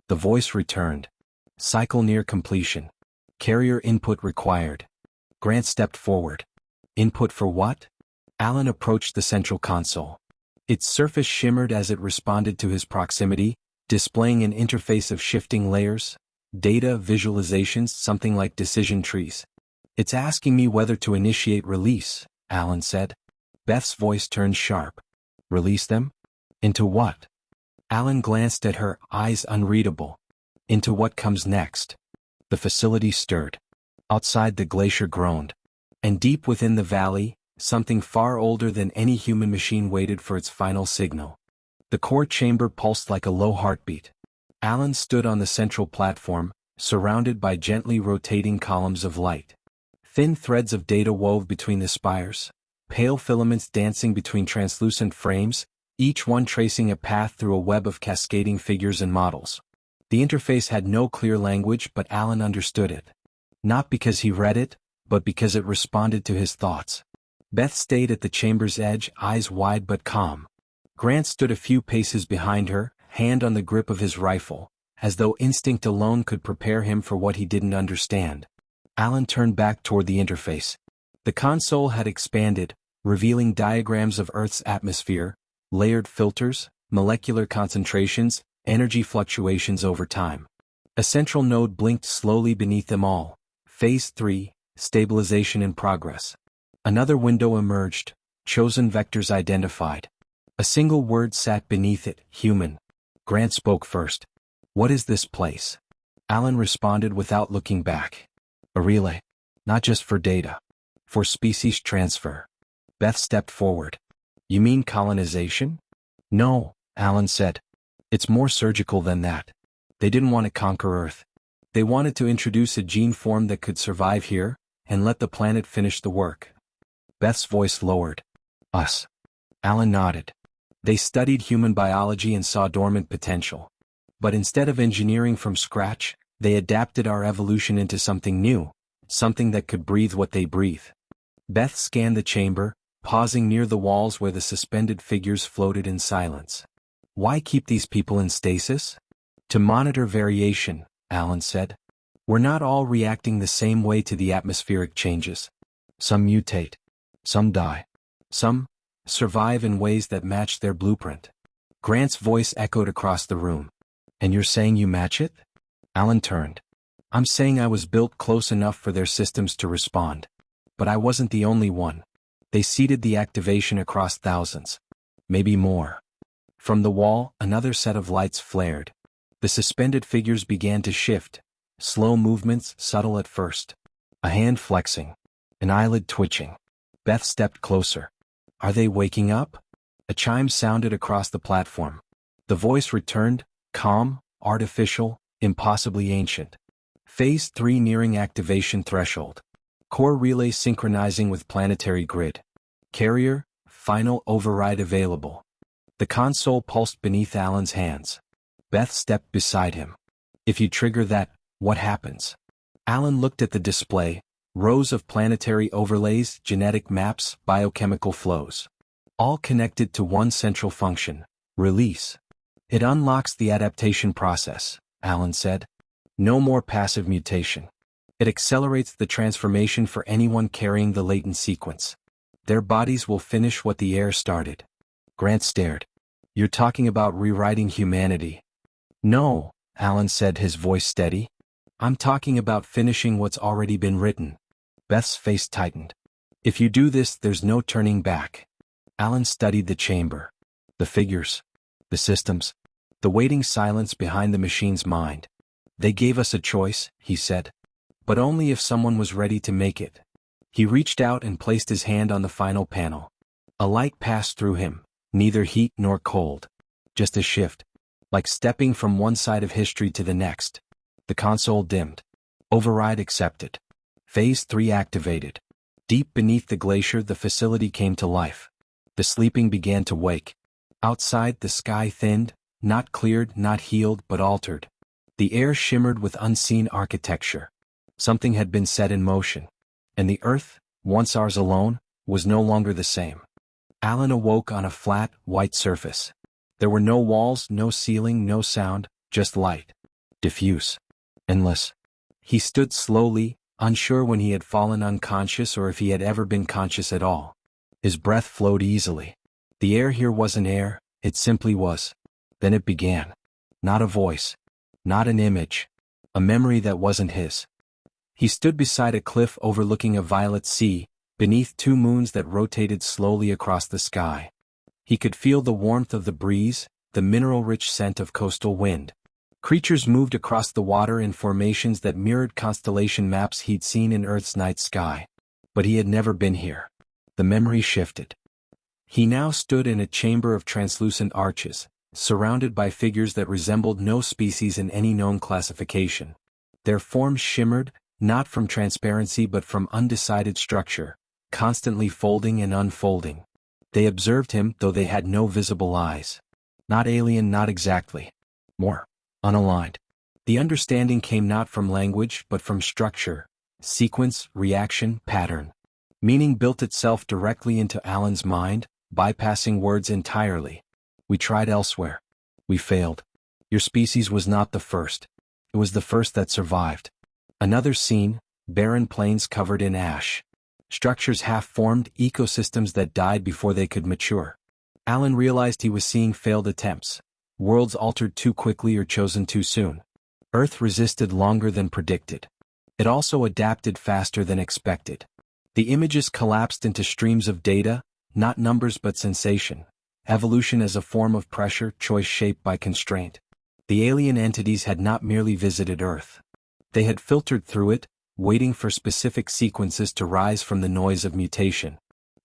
The voice returned. "Cycle near completion. Carrier input required." Grant stepped forward. "Input for what?" Alan approached the central console. Its surface shimmered as it responded to his proximity, displaying an interface of shifting layers, data, visualizations, something like decision trees. "It's asking me whether to initiate release," Alan said. Beth's voice turned sharp. "Release them? Into what?" Alan glanced at her, eyes unreadable. "Into what comes next." The facility stirred. Outside, the glacier groaned. And deep within the valley, something far older than any human machine waited for its final signal. The core chamber pulsed like a low heartbeat. Alan stood on the central platform, surrounded by gently rotating columns of light. Thin threads of data wove between the spires, pale filaments dancing between translucent frames, each one tracing a path through a web of cascading figures and models. The interface had no clear language, but Alan understood it. Not because he read it, but because it responded to his thoughts. Beth stayed at the chamber's edge, eyes wide but calm. Grant stood a few paces behind her, hand on the grip of his rifle, as though instinct alone could prepare him for what he didn't understand. Alan turned back toward the interface. The console had expanded, revealing diagrams of Earth's atmosphere, layered filters, molecular concentrations, energy fluctuations over time. A central node blinked slowly beneath them all. Phase 3, stabilization in progress. Another window emerged, chosen vectors identified. A single word sat beneath it, human. Grant spoke first. "What is this place?" Alan responded without looking back. "A relay. Not just for data. For species transfer." Beth stepped forward. "You mean colonization?" "No," Alan said. "It's more surgical than that. They didn't want to conquer Earth. They wanted to introduce a gene form that could survive here, and let the planet finish the work." Beth's voice lowered. "Us." Alan nodded. They studied human biology and saw dormant potential. But instead of engineering from scratch, they adapted our evolution into something new, something that could breathe what they breathe. Beth scanned the chamber, pausing near the walls where the suspended figures floated in silence. Why keep these people in stasis? To monitor variation, Alan said. We're not all reacting the same way to the atmospheric changes. Some mutate. Some die. Some survive in ways that match their blueprint. Grant's voice echoed across the room. And you're saying you match it? Alan turned. I'm saying I was built close enough for their systems to respond. But I wasn't the only one. They seeded the activation across thousands. Maybe more. From the wall, another set of lights flared. The suspended figures began to shift. Slow movements, subtle at first. A hand flexing. An eyelid twitching. Beth stepped closer. Are they waking up? A chime sounded across the platform. The voice returned, calm, artificial, impossibly ancient. Phase 3 nearing activation threshold. Core relay synchronizing with planetary grid. Carrier, final override available. The console pulsed beneath Alan's hands. Beth stepped beside him. If you trigger that, what happens? Alan looked at the display, rows of planetary overlays, genetic maps, biochemical flows. All connected to one central function, release. It unlocks the adaptation process, Alan said. No more passive mutation. It accelerates the transformation for anyone carrying the latent sequence. Their bodies will finish what the air started. Grant stared. You're talking about rewriting humanity. No, Alan said, his voice steady. I'm talking about finishing what's already been written. Beth's face tightened. If you do this, there's no turning back. Alan studied the chamber. The figures. The systems. The waiting silence behind the machine's mind. They gave us a choice, he said. But only if someone was ready to make it. He reached out and placed his hand on the final panel. A light passed through him, neither heat nor cold. Just a shift. Like stepping from one side of history to the next. The console dimmed. Override accepted. Phase 3 activated. Deep beneath the glacier, the facility came to life. The sleeping began to wake. Outside, the sky thinned, not cleared, not healed, but altered. The air shimmered with unseen architecture. Something had been set in motion. And the Earth, once ours alone, was no longer the same. Alan awoke on a flat, white surface. There were no walls, no ceiling, no sound, just light. Diffuse. Endless. He stood slowly, unsure when he had fallen unconscious or if he had ever been conscious at all. His breath flowed easily. The air here wasn't air, it simply was. Then it began. Not a voice. Not an image. A memory that wasn't his. He stood beside a cliff overlooking a violet sea, beneath 2 moons that rotated slowly across the sky. He could feel the warmth of the breeze, the mineral-rich scent of coastal wind. Creatures moved across the water in formations that mirrored constellation maps he'd seen in Earth's night sky. But he had never been here. The memory shifted. He now stood in a chamber of translucent arches, surrounded by figures that resembled no species in any known classification. Their forms shimmered, not from transparency but from undecided structure, constantly folding and unfolding. They observed him, though they had no visible eyes. Not alien, not exactly. More unaligned. The understanding came not from language but from structure, sequence, reaction, pattern. Meaning built itself directly into Alan's mind, bypassing words entirely. We tried elsewhere. We failed. Your species was not the first. It was the first that survived. Another scene, barren plains covered in ash. Structures half-formed, ecosystems that died before they could mature. Alan realized he was seeing failed attempts. Worlds altered too quickly or chosen too soon. Earth resisted longer than predicted. It also adapted faster than expected. The images collapsed into streams of data, not numbers but sensation. Evolution as a form of pressure, choice shaped by constraint. The alien entities had not merely visited Earth. They had filtered through it, waiting for specific sequences to rise from the noise of mutation.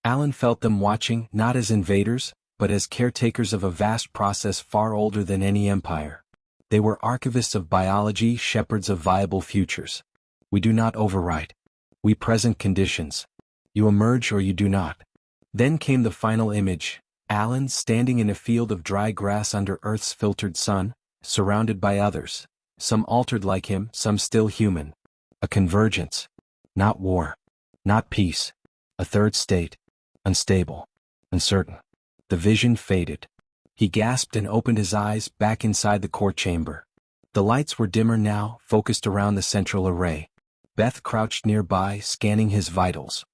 Alan felt them watching, not as invaders, but as caretakers of a vast process far older than any empire. They were archivists of biology, shepherds of viable futures. We do not overwrite. We present conditions. You emerge or you do not. Then came the final image, Alan standing in a field of dry grass under Earth's filtered sun, surrounded by others, some altered like him, some still human. A convergence. Not war. Not peace. A third state. Unstable. Uncertain. The vision faded. He gasped and opened his eyes back inside the core chamber. The lights were dimmer now, focused around the central array. Beth crouched nearby, scanning his vitals.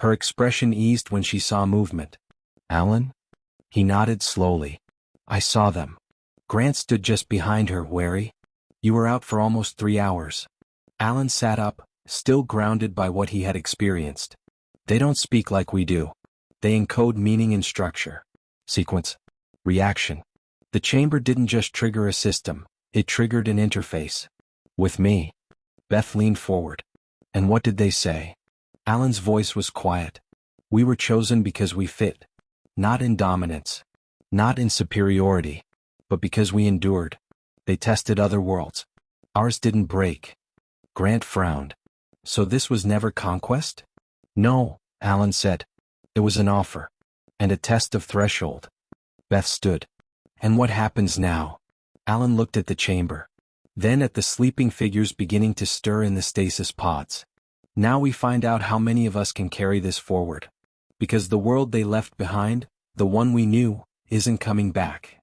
Her expression eased when she saw movement. "Alan?" He nodded slowly. "I saw them." Grant stood just behind her, wary. "You were out for almost 3 hours." Alan sat up, still grounded by what he had experienced. "They don't speak like we do. They encode meaning and structure. Sequence. Reaction. The chamber didn't just trigger a system, it triggered an interface. With me." Beth leaned forward. "And what did they say?" Alan's voice was quiet. "We were chosen because we fit. Not in dominance. Not in superiority. But because we endured. They tested other worlds. Ours didn't break." Grant frowned. "So this was never conquest?" "No," Alan said. "It was an offer. And a test of threshold." Beth stood. "And what happens now?" Alan looked at the chamber. Then at the sleeping figures beginning to stir in the stasis pods. "Now we find out how many of us can carry this forward. Because the world they left behind, the one we knew, isn't coming back."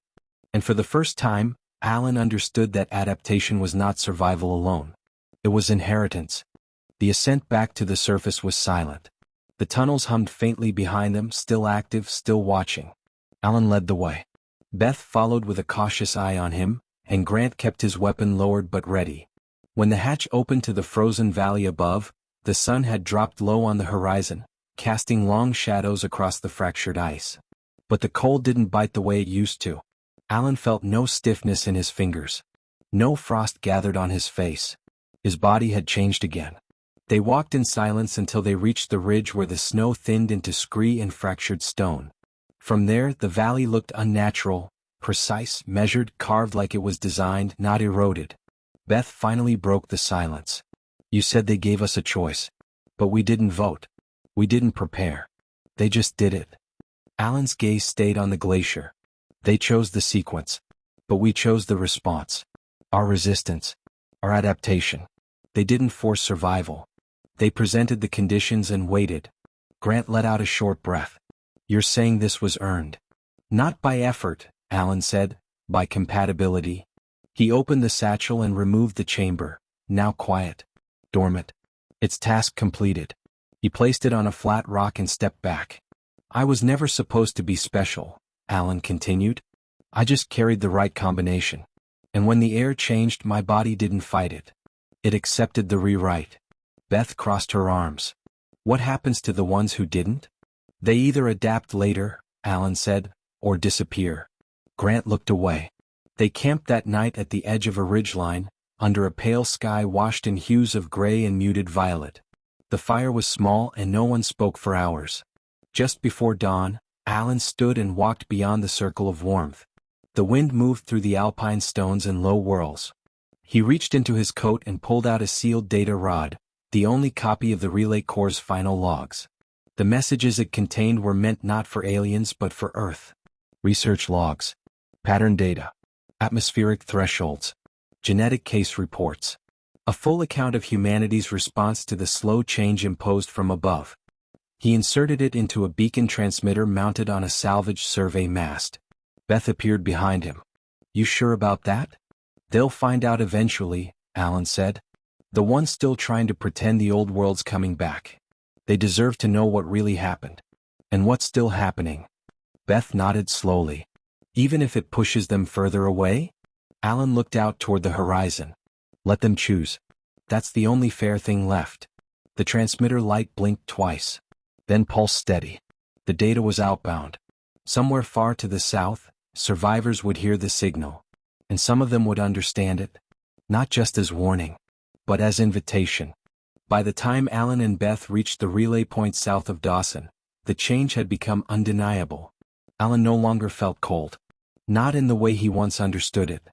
And for the first time, Alan understood that adaptation was not survival alone. It was inheritance. The ascent back to the surface was silent. The tunnels hummed faintly behind them, still active, still watching. Alan led the way. Beth followed with a cautious eye on him, and Grant kept his weapon lowered but ready. When the hatch opened to the frozen valley above, the sun had dropped low on the horizon, casting long shadows across the fractured ice. But the cold didn't bite the way it used to. Alan felt no stiffness in his fingers. No frost gathered on his face. His body had changed again. They walked in silence until they reached the ridge where the snow thinned into scree and fractured stone. From there, the valley looked unnatural, precise, measured, carved like it was designed, not eroded. Beth finally broke the silence. "You said they gave us a choice. But we didn't vote. We didn't prepare. They just did it." Alan's gaze stayed on the glacier. "They chose the sequence. But we chose the response. Our resistance. Our adaptation. They didn't force survival. They presented the conditions and waited." Grant let out a short breath. "You're saying this was earned?" "Not by effort," Alan said, "by compatibility." He opened the satchel and removed the chamber, now quiet. Dormant. Its task completed. He placed it on a flat rock and stepped back. "I was never supposed to be special," Alan continued. "I just carried the right combination. And when the air changed, my body didn't fight it. It accepted the rewrite." Beth crossed her arms. "What happens to the ones who didn't?" "They either adapt later," Alan said, "or disappear." Grant looked away. They camped that night at the edge of a ridgeline, under a pale sky washed in hues of gray and muted violet. The fire was small and no one spoke for hours. Just before dawn, Alan stood and walked beyond the circle of warmth. The wind moved through the alpine stones in low whirls. He reached into his coat and pulled out a sealed data rod, the only copy of the Relay Corps' final logs. The messages it contained were meant not for aliens but for Earth. Research logs. Pattern data. Atmospheric thresholds. Genetic case reports. A full account of humanity's response to the slow change imposed from above. He inserted it into a beacon transmitter mounted on a salvaged survey mast. Beth appeared behind him. "You sure about that?" "They'll find out eventually," Alan said. "The ones still trying to pretend the old world's coming back. They deserve to know what really happened. And what's still happening." Beth nodded slowly. "Even if it pushes them further away?" Alan looked out toward the horizon. "Let them choose. That's the only fair thing left." The transmitter light blinked twice. Then pulsed steady. The data was outbound. Somewhere far to the south, survivors would hear the signal. And some of them would understand it. Not just as warning, but as invitation. By the time Alan and Beth reached the relay point south of Dawson, the change had become undeniable. Alan no longer felt cold. Not in the way he once understood it.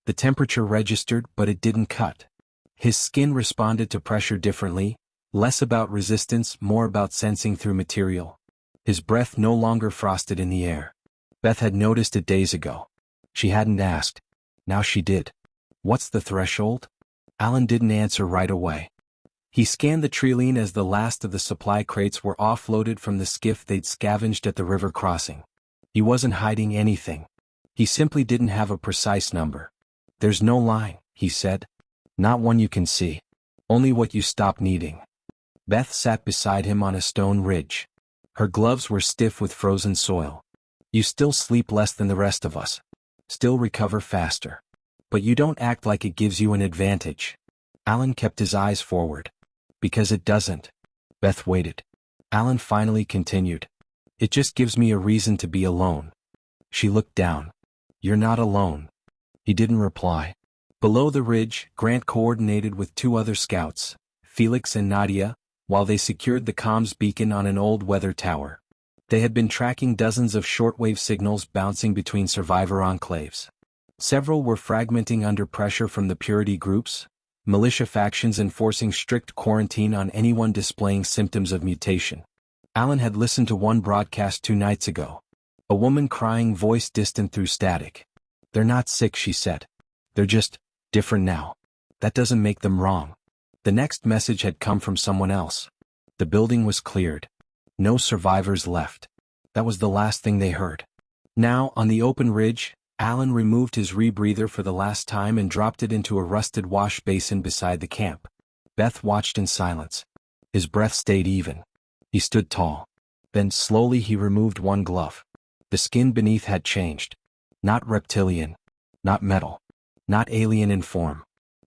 The temperature registered, but it didn't cut. His skin responded to pressure differently, less about resistance, more about sensing through material. His breath no longer frosted in the air. Beth had noticed it days ago. She hadn't asked. Now she did. "What's the threshold?" Alan didn't answer right away. He scanned the trilene as the last of the supply crates were offloaded from the skiff they'd scavenged at the river crossing. He wasn't hiding anything. He simply didn't have a precise number. There's no line, he said. Not one you can see. Only what you stop needing. Beth sat beside him on a stone ridge. Her gloves were stiff with frozen soil. You still sleep less than the rest of us. Still recover faster. But you don't act like it gives you an advantage. Alan kept his eyes forward. Because it doesn't. Beth waited. Alan finally continued. It just gives me a reason to be alone. She looked down. You're not alone. He didn't reply. Below the ridge, Grant coordinated with two other scouts, Felix and Nadia, while they secured the comms beacon on an old weather tower. They had been tracking dozens of shortwave signals bouncing between survivor enclaves. Several were fragmenting under pressure from the purity groups, militia factions enforcing strict quarantine on anyone displaying symptoms of mutation. Alan had listened to one broadcast 2 nights ago. A woman crying, voice distant through static. They're not sick, she said. They're just different now. That doesn't make them wrong. The next message had come from someone else. The building was cleared. No survivors left. That was the last thing they heard. Now, on the open ridge, Alan removed his rebreather for the last time and dropped it into a rusted wash basin beside the camp. Beth watched in silence. His breath stayed even. He stood tall. Then slowly he removed one glove. The skin beneath had changed. Not reptilian. Not metal. Not alien in form.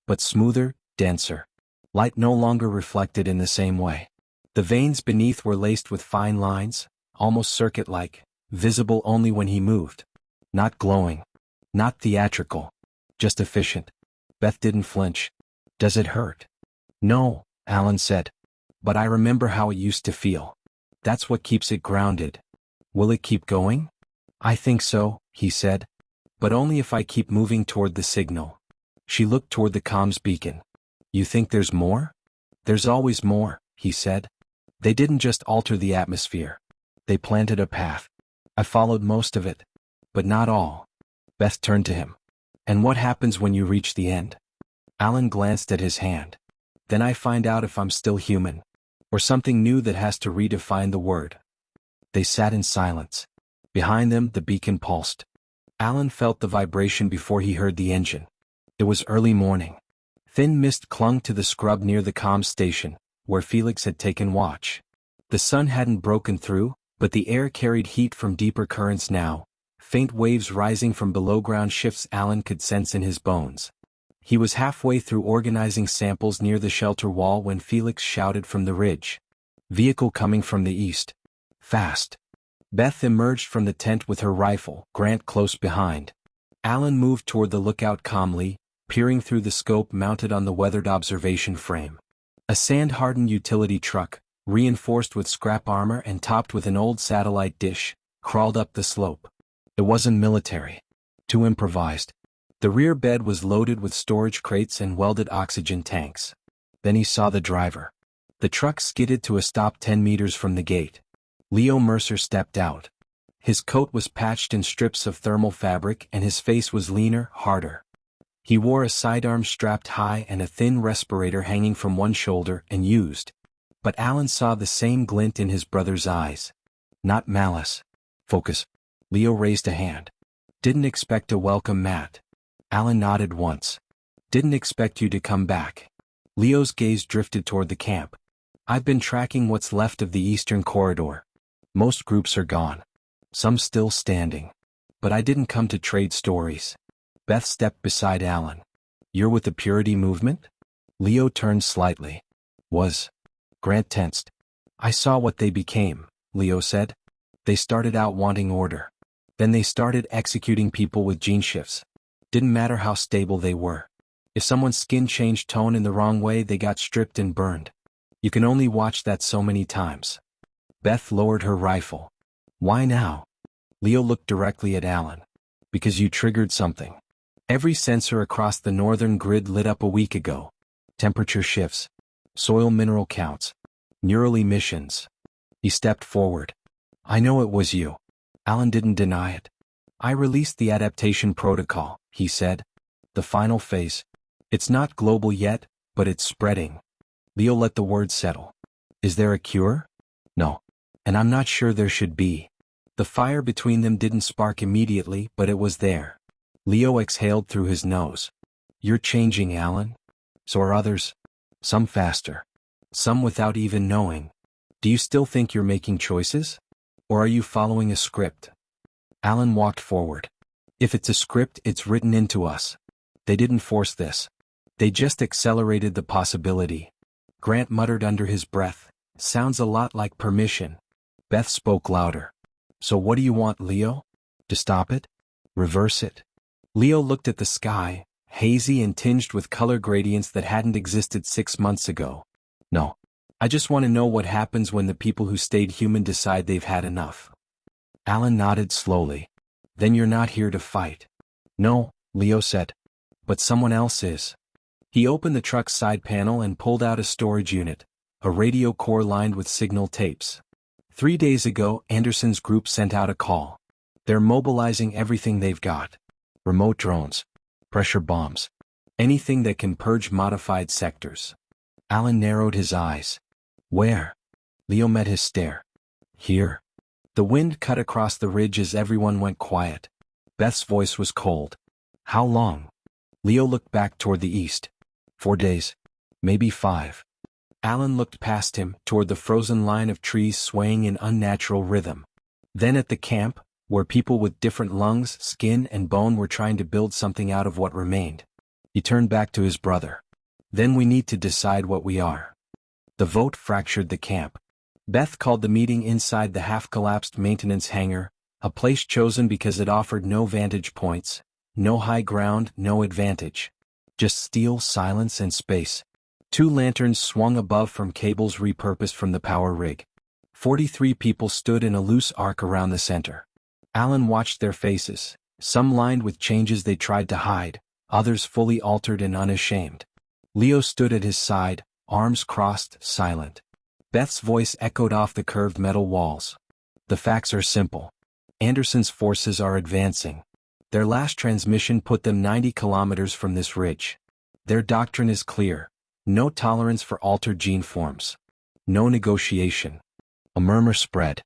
But smoother, denser. Light no longer reflected in the same way. The veins beneath were laced with fine lines, almost circuit-like, visible only when he moved. Not glowing. Not theatrical. Just efficient. Beth didn't flinch. Does it hurt? No, Alan said. But I remember how it used to feel. That's what keeps it grounded. Will it keep going? I think so, he said. But only if I keep moving toward the signal. She looked toward the comms beacon. You think there's more? There's always more, he said. They didn't just alter the atmosphere. They planted a path. I followed most of it. But not all. Beth turned to him. And what happens when you reach the end? Alan glanced at his hand. Then I find out if I'm still human. Or something new that has to redefine the word. They sat in silence. Behind them, the beacon pulsed. Alan felt the vibration before he heard the engine. It was early morning. Thin mist clung to the scrub near the comms station, where Felix had taken watch. The sun hadn't broken through, but the air carried heat from deeper currents now, faint waves rising from below-ground shifts Alan could sense in his bones. He was halfway through organizing samples near the shelter wall when Felix shouted from the ridge. Vehicle coming from the east. Fast. Beth emerged from the tent with her rifle, Grant close behind. Alan moved toward the lookout calmly, peering through the scope mounted on the weathered observation frame. A sand-hardened utility truck, reinforced with scrap armor and topped with an old satellite dish, crawled up the slope. It wasn't military. Too improvised. The rear bed was loaded with storage crates and welded oxygen tanks. Then he saw the driver. The truck skidded to a stop 10 meters from the gate. Leo Mercer stepped out. His coat was patched in strips of thermal fabric and his face was leaner, harder. He wore a sidearm strapped high and a thin respirator hanging from one shoulder and used. But Alan saw the same glint in his brother's eyes. Not malice. Focus. Leo raised a hand. Didn't expect a welcome, Matt. Alan nodded once. Didn't expect you to come back. Leo's gaze drifted toward the camp. I've been tracking what's left of the eastern corridor. Most groups are gone. Some still standing. But I didn't come to trade stories. Beth stepped beside Alan. You're with the Purity movement? Leo turned slightly. Was. Grant tensed. I saw what they became, Leo said. They started out wanting order. Then they started executing people with gene shifts. Didn't matter how stable they were. If someone's skin changed tone in the wrong way, they got stripped and burned. You can only watch that so many times. Beth lowered her rifle. Why now? Leo looked directly at Alan. Because you triggered something. Every sensor across the northern grid lit up a week ago. Temperature shifts. Soil mineral counts. Neural emissions. He stepped forward. I know it was you. Alan didn't deny it. I released the adaptation protocol, he said. The final phase. It's not global yet, but it's spreading. Leo let the words settle. Is there a cure? No. And I'm not sure there should be. The fire between them didn't spark immediately, but it was there. Leo exhaled through his nose. You're changing, Alan. So are others. Some faster. Some without even knowing. Do you still think you're making choices? Or are you following a script? Alan walked forward. If it's a script, it's written into us. They didn't force this. They just accelerated the possibility. Grant muttered under his breath. Sounds a lot like permission. Beth spoke louder. So what do you want, Leo? To stop it? Reverse it? Leo looked at the sky, hazy and tinged with color gradients that hadn't existed 6 months ago. No. I just want to know what happens when the people who stayed human decide they've had enough. Alan nodded slowly. Then you're not here to fight. No, Leo said. But someone else is. He opened the truck's side panel and pulled out a storage unit, a radio core lined with signal tapes. 3 days ago, Anderson's group sent out a call. They're mobilizing everything they've got. Remote drones. Pressure bombs. Anything that can purge modified sectors. Alan narrowed his eyes. Where? Leo met his stare. Here. The wind cut across the ridge as everyone went quiet. Beth's voice was cold. How long? Leo looked back toward the east. 4 days. Maybe 5. Alan looked past him, toward the frozen line of trees swaying in unnatural rhythm. Then at the camp, where people with different lungs, skin, and bone were trying to build something out of what remained. He turned back to his brother. Then we need to decide what we are. The vote fractured the camp. Beth called the meeting inside the half-collapsed maintenance hangar, a place chosen because it offered no vantage points, no high ground, no advantage. Just steel, silence, and space. 2 lanterns swung above from cables repurposed from the power rig. 43 people stood in a loose arc around the center. Alan watched their faces, some lined with changes they tried to hide, others fully altered and unashamed. Leo stood at his side, arms crossed, silent. Beth's voice echoed off the curved metal walls. The facts are simple. Anderson's forces are advancing. Their last transmission put them 90 kilometers from this ridge. Their doctrine is clear. No tolerance for altered gene forms. No negotiation. A murmur spread.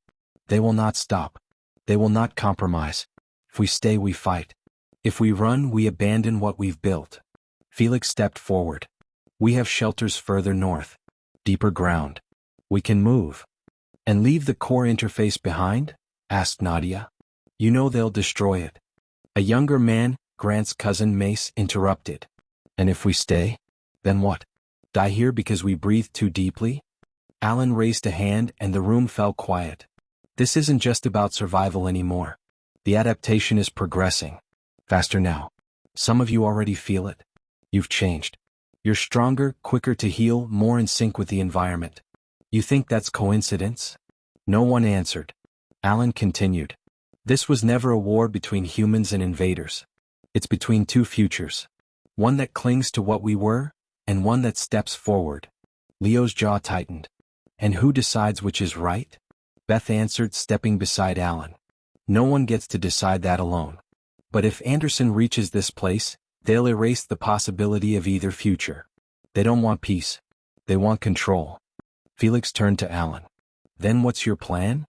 They will not stop. They will not compromise. If we stay, we fight. If we run, we abandon what we've built. Felix stepped forward. We have shelters further north. Deeper ground. We can move. And leave the core interface behind? Asked Nadia. You know they'll destroy it. A younger man, Grant's cousin Mace, interrupted. And if we stay? Then what? Die here because we breathed too deeply? Alan raised a hand and the room fell quiet. This isn't just about survival anymore. The adaptation is progressing. Faster now. Some of you already feel it. You've changed. You're stronger, quicker to heal, more in sync with the environment. You think that's coincidence? No one answered. Alan continued. This was never a war between humans and invaders. It's between 2 futures. One that clings to what we were, and one that steps forward. Leo's jaw tightened. And who decides which is right? Beth answered, stepping beside Alan. No one gets to decide that alone. But if Anderson reaches this place, they'll erase the possibility of either future. They don't want peace. They want control. Felix turned to Alan. Then what's your plan?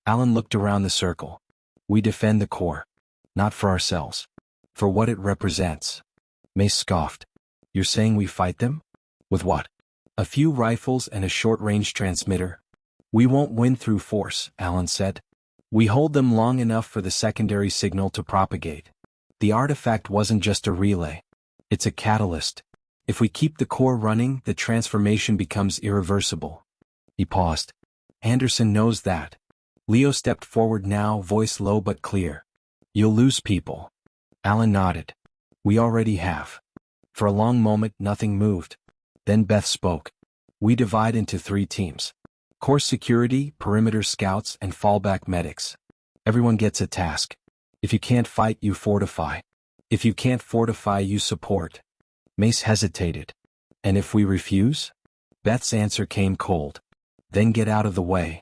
Alan looked around the circle. We defend the core. Not for ourselves. For what it represents. Mace scoffed. You're saying we fight them? With what? A few rifles and a short-range transmitter. We won't win through force, Alan said. We hold them long enough for the secondary signal to propagate. The artifact wasn't just a relay. It's a catalyst. If we keep the core running, the transformation becomes irreversible. He paused. Anderson knows that. Leo stepped forward now, voice low but clear. You'll lose people. Alan nodded. We already have. For a long moment, nothing moved. Then Beth spoke. We divide into 3 teams. Core security, perimeter scouts, and fallback medics. Everyone gets a task. If you can't fight, you fortify. If you can't fortify, you support. Mace hesitated. And if we refuse? Beth's answer came cold. Then get out of the way.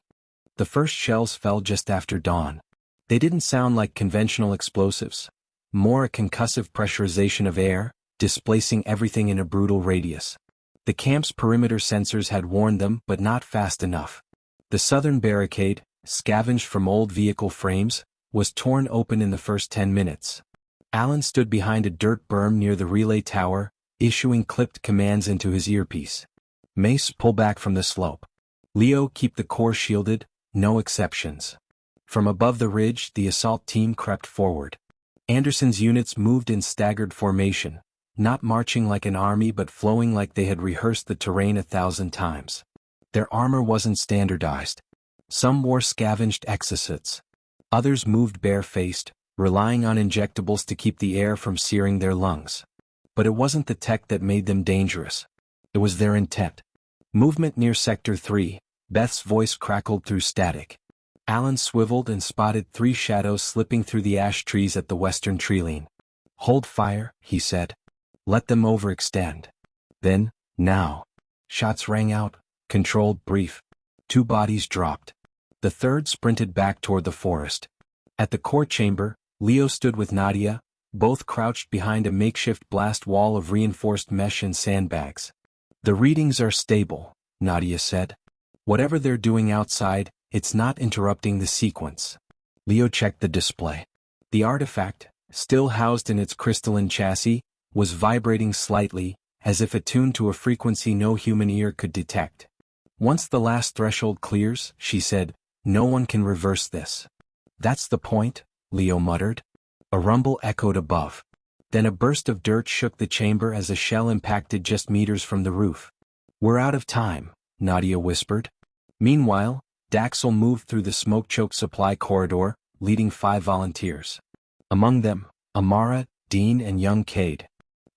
The first shells fell just after dawn. They didn't sound like conventional explosives. More a concussive pressurization of air, displacing everything in a brutal radius. The camp's perimeter sensors had warned them, but not fast enough. The southern barricade, scavenged from old vehicle frames, was torn open in the first 10 minutes. Alan stood behind a dirt berm near the relay tower, issuing clipped commands into his earpiece. Mace, pull back from the slope. Leo, keep the core shielded, no exceptions. From above the ridge, the assault team crept forward. Anderson's units moved in staggered formation, not marching like an army but flowing like they had rehearsed the terrain 1,000 times. Their armor wasn't standardized. Some wore scavenged exosuits. Others moved bare-faced, relying on injectables to keep the air from searing their lungs. But it wasn't the tech that made them dangerous. It was their intent. Movement near Sector 3, Beth's voice crackled through static. Alan swiveled and spotted 3 shadows slipping through the ash trees at the western treeline. Hold fire, he said. Let them overextend. Then, now. Shots rang out, controlled, brief. 2 bodies dropped. The third sprinted back toward the forest. At the core chamber, Leo stood with Nadia, both crouched behind a makeshift blast wall of reinforced mesh and sandbags. The readings are stable, Nadia said. Whatever they're doing outside, it's not interrupting the sequence. Leo checked the display. The artifact, still housed in its crystalline chassis, was vibrating slightly, as if attuned to a frequency no human ear could detect. Once the last threshold clears, she said, no one can reverse this. That's the point, Leo muttered. A rumble echoed above. Then a burst of dirt shook the chamber as a shell impacted just meters from the roof. We're out of time, Nadia whispered. Meanwhile, Daxel moved through the smoke-choked supply corridor, leading 5 volunteers. Among them, Amara, Dean and young Cade.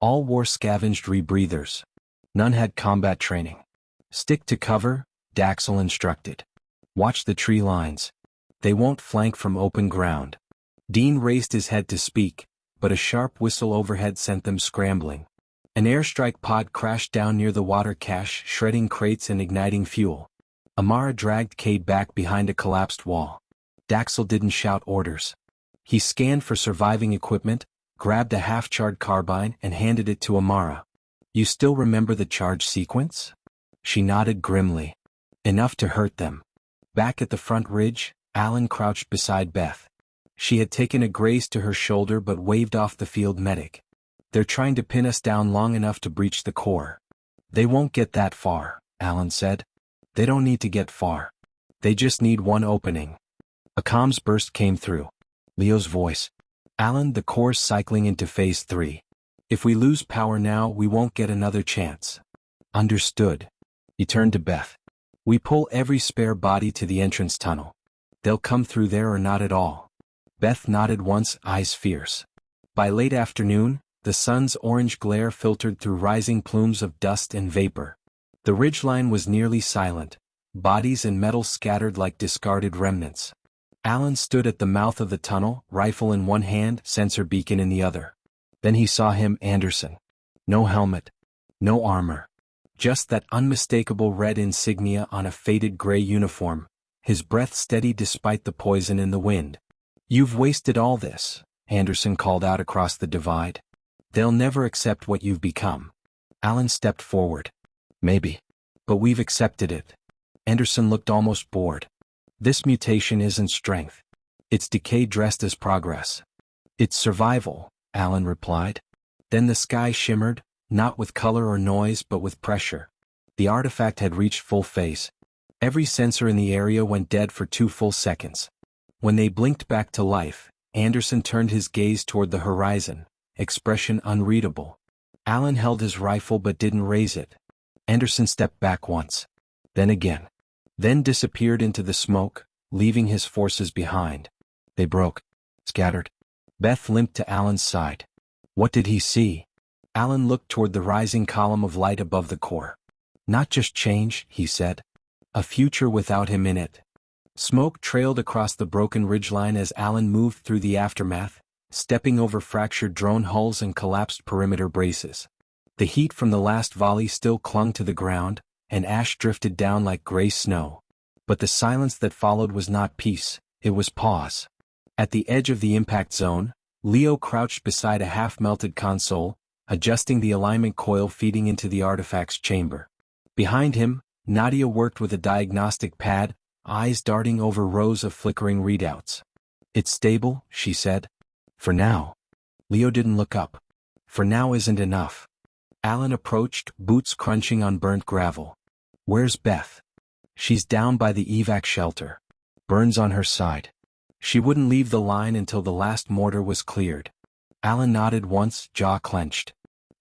All wore scavenged rebreathers. None had combat training. Stick to cover, Daxel instructed. Watch the tree lines. They won't flank from open ground. Dean raised his head to speak, but a sharp whistle overhead sent them scrambling. An airstrike pod crashed down near the water cache, shredding crates and igniting fuel. Amara dragged Cade back behind a collapsed wall. Daxel didn't shout orders. He scanned for surviving equipment, grabbed a half-charred carbine and handed it to Amara. You still remember the charge sequence? She nodded grimly. Enough to hurt them. Back at the front ridge, Alan crouched beside Beth. She had taken a graze to her shoulder but waved off the field medic. They're trying to pin us down long enough to breach the core. They won't get that far, Alan said. They don't need to get far. They just need one opening. A comms burst came through. Leo's voice. Alan, the core's cycling into phase 3. If we lose power now, we won't get another chance. Understood. He turned to Beth. We pull every spare body to the entrance tunnel. They'll come through there or not at all. Beth nodded once, eyes fierce. By late afternoon, the sun's orange glare filtered through rising plumes of dust and vapor. The ridgeline was nearly silent, bodies and metal scattered like discarded remnants. Alan stood at the mouth of the tunnel, rifle in one hand, sensor beacon in the other. Then he saw him, Anderson. No helmet. No armor. Just that unmistakable red insignia on a faded gray uniform, his breath steady despite the poison in the wind. You've wasted all this, Anderson called out across the divide. They'll never accept what you've become. Alan stepped forward. Maybe. But we've accepted it. Anderson looked almost bored. This mutation isn't strength. It's decay dressed as progress. It's survival, Alan replied. Then the sky shimmered, not with color or noise but with pressure. The artifact had reached full phase. Every sensor in the area went dead for 2 full seconds. When they blinked back to life, Anderson turned his gaze toward the horizon, expression unreadable. Alan held his rifle but didn't raise it. Anderson stepped back once. Then again. Then disappeared into the smoke, leaving his forces behind. They broke. Scattered. Beth limped to Alan's side. What did he see? Alan looked toward the rising column of light above the core. Not just change, he said. A future without him in it. Smoke trailed across the broken ridgeline as Alan moved through the aftermath, stepping over fractured drone hulls and collapsed perimeter braces. The heat from the last volley still clung to the ground, and ash drifted down like gray snow. But the silence that followed was not peace, it was pause. At the edge of the impact zone, Leo crouched beside a half-melted console, adjusting the alignment coil feeding into the artifact's chamber. Behind him, Nadia worked with a diagnostic pad, eyes darting over rows of flickering readouts. "It's stable," she said. "For now." Leo didn't look up. "For now isn't enough." Alan approached, boots crunching on burnt gravel. "Where's Beth?" "She's down by the evac shelter. Burns on her side." "She wouldn't leave the line until the last mortar was cleared." Alan nodded once, jaw clenched.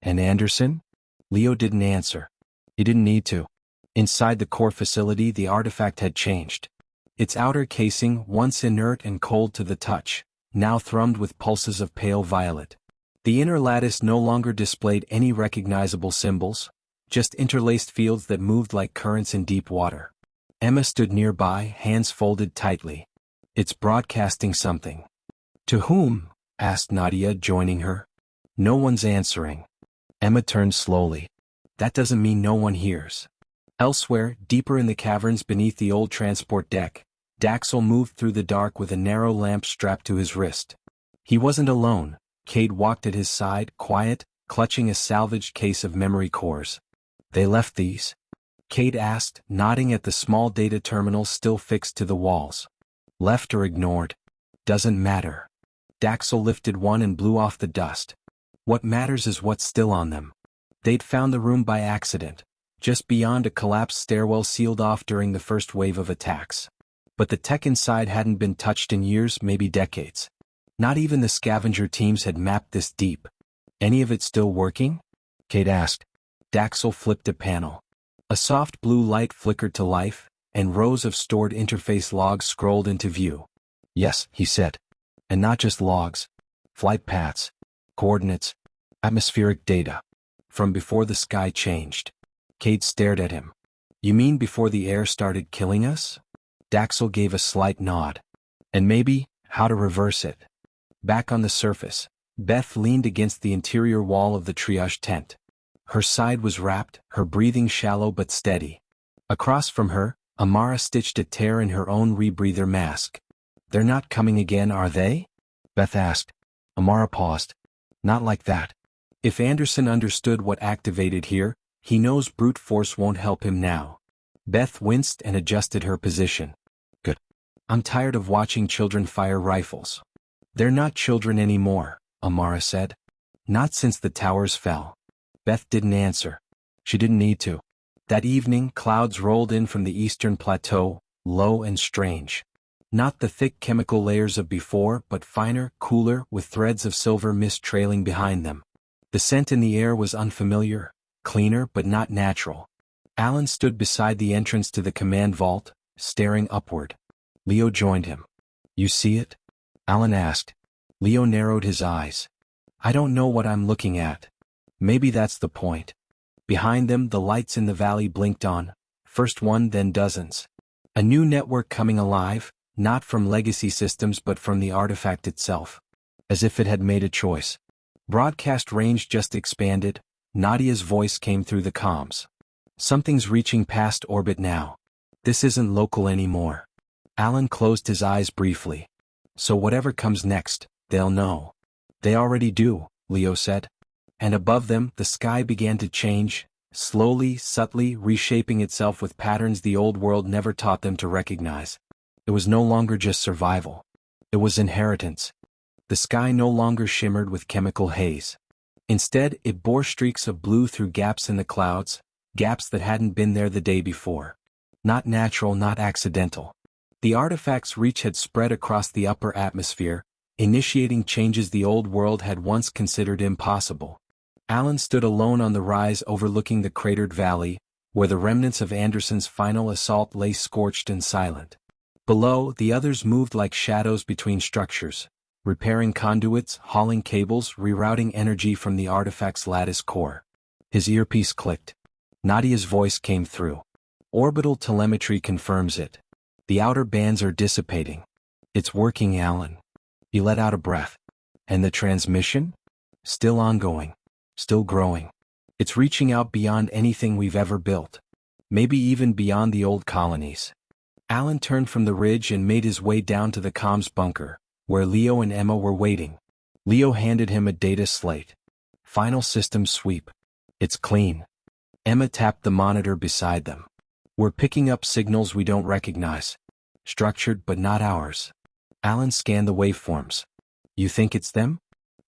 "And Anderson?" Leo didn't answer. He didn't need to. Inside the core facility, the artifact had changed. Its outer casing, once inert and cold to the touch, now thrummed with pulses of pale violet. The inner lattice no longer displayed any recognizable symbols, just interlaced fields that moved like currents in deep water. Emma stood nearby, hands folded tightly. "It's broadcasting something." "To whom?" asked Nadia, joining her. "No one's answering." Emma turned slowly. "That doesn't mean no one hears." Elsewhere, deeper in the caverns beneath the old transport deck, Daxel moved through the dark with a narrow lamp strapped to his wrist. He wasn't alone. Cade walked at his side, quiet, clutching a salvaged case of memory cores. "They left these?" Cade asked, nodding at the small data terminal still fixed to the walls. "Left or ignored? Doesn't matter." Daxel lifted one and blew off the dust. "What matters is what's still on them." They'd found the room by accident, just beyond a collapsed stairwell sealed off during the first wave of attacks. But the tech inside hadn't been touched in years, maybe decades. Not even the scavenger teams had mapped this deep. "Any of it still working?" Cade asked. Daxel flipped a panel. A soft blue light flickered to life, and rows of stored interface logs scrolled into view. "Yes," he said. "And not just logs. Flight paths, coordinates, atmospheric data. From before the sky changed." Cade stared at him. "You mean before the air started killing us?" Daxel gave a slight nod. "And maybe, how to reverse it." Back on the surface, Beth leaned against the interior wall of the triage tent. Her side was wrapped, her breathing shallow but steady. Across from her, Amara stitched a tear in her own rebreather mask. "They're not coming again, are they?" Beth asked. Amara paused. "Not like that. If Anderson understood what activated here, he knows brute force won't help him now." Beth winced and adjusted her position. "Good. I'm tired of watching children fire rifles." "They're not children anymore," Amara said. "Not since the towers fell." Beth didn't answer. She didn't need to. That evening, clouds rolled in from the eastern plateau, low and strange. Not the thick chemical layers of before, but finer, cooler, with threads of silver mist trailing behind them. The scent in the air was unfamiliar, cleaner but not natural. Alan stood beside the entrance to the command vault, staring upward. Leo joined him. "You see it?" Alan asked. Leo narrowed his eyes. "I don't know what I'm looking at." "Maybe that's the point." Behind them, the lights in the valley blinked on, first one then dozens. A new network coming alive, not from legacy systems but from the artifact itself. As if it had made a choice. Broadcast range just expanded. Nadia's voice came through the comms. "Something's reaching past orbit now. This isn't local anymore." Alan closed his eyes briefly. "So whatever comes next, they'll know." "They already do," Leo said. And above them, the sky began to change, slowly, subtly, reshaping itself with patterns the old world never taught them to recognize. It was no longer just survival. It was inheritance. The sky no longer shimmered with chemical haze. Instead, it bore streaks of blue through gaps in the clouds, gaps that hadn't been there the day before. Not natural, not accidental. The artifact's reach had spread across the upper atmosphere, initiating changes the old world had once considered impossible. Alan stood alone on the rise overlooking the cratered valley, where the remnants of Anderson's final assault lay scorched and silent. Below, the others moved like shadows between structures, repairing conduits, hauling cables, rerouting energy from the artifact's lattice core. His earpiece clicked. Nadia's voice came through. "Orbital telemetry confirms it. The outer bands are dissipating." "It's working, Alan." He let out a breath. "And the transmission?" "Still ongoing. Still growing. It's reaching out beyond anything we've ever built. Maybe even beyond the old colonies." Alan turned from the ridge and made his way down to the comms bunker, where Leo and Emma were waiting. Leo handed him a data slate. "Final system sweep. It's clean." Emma tapped the monitor beside them. "We're picking up signals we don't recognize. structured but not ours. Alan scanned the waveforms. You think it's them?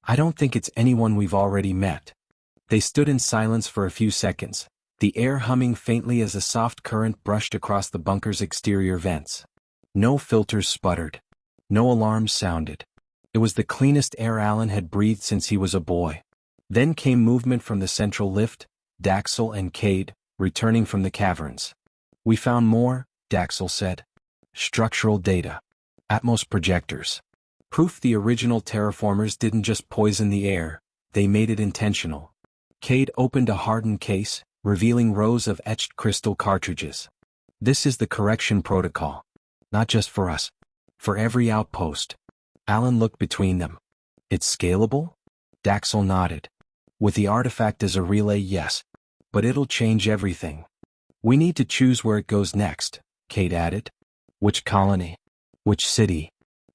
I don't think it's anyone we've already met. They stood in silence for a few seconds, the air humming faintly as a soft current brushed across the bunker's exterior vents. No filters sputtered. No alarms sounded. It was the cleanest air Alan had breathed since he was a boy. Then came movement from the central lift, Daxel and Cade, returning from the caverns. We found more, Daxel said. Structural data. Atmos projectors. Proof the original terraformers didn't just poison the air, they made it intentional. Cade opened a hardened case, revealing rows of etched crystal cartridges. This is the correction protocol. Not just for us. For every outpost. Alan looked between them. It's scalable? Daxel nodded. With the artifact as a relay, yes. But it'll change everything. We need to choose where it goes next, Cade added. Which colony? Which city?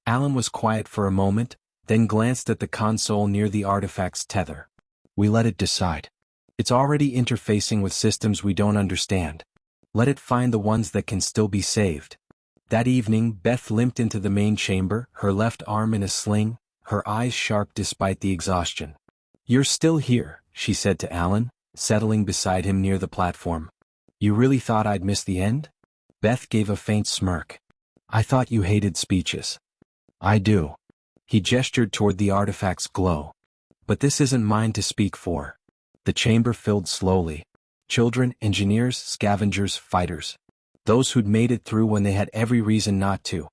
Alan was quiet for a moment, then glanced at the console near the artifact's tether. We let it decide. It's already interfacing with systems we don't understand. Let it find the ones that can still be saved. That evening, Beth limped into the main chamber, her left arm in a sling, her eyes sharp despite the exhaustion. You're still here, she said to Alan, settling beside him near the platform. You really thought I'd miss the end? Beth gave a faint smirk. I thought you hated speeches. I do. He gestured toward the artifact's glow. But this isn't mine to speak for. The chamber filled slowly. Children, engineers, scavengers, fighters. Those who'd made it through when they had every reason not to.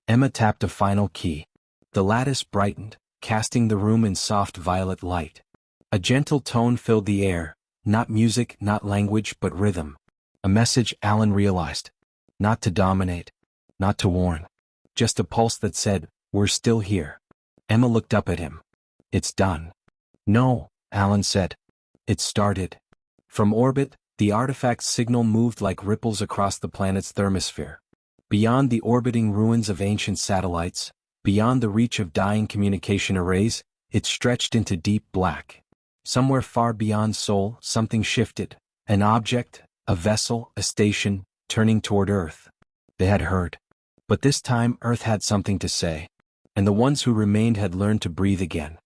Emma tapped a final key. The lattice brightened, casting the room in soft violet light. A gentle tone filled the air, not music, not language, but rhythm. A message, Alan realized. Not to dominate. Not to warn. Just a pulse that said, we're still here. Emma looked up at him. It's done. No, Alan said. It started. From orbit, the artifact's signal moved like ripples across the planet's thermosphere. Beyond the orbiting ruins of ancient satellites, beyond the reach of dying communication arrays, it stretched into deep black. Somewhere far beyond Sol, something shifted. An object, a vessel, a station, turning toward Earth. They had heard. But this time Earth had something to say. And the ones who remained had learned to breathe again.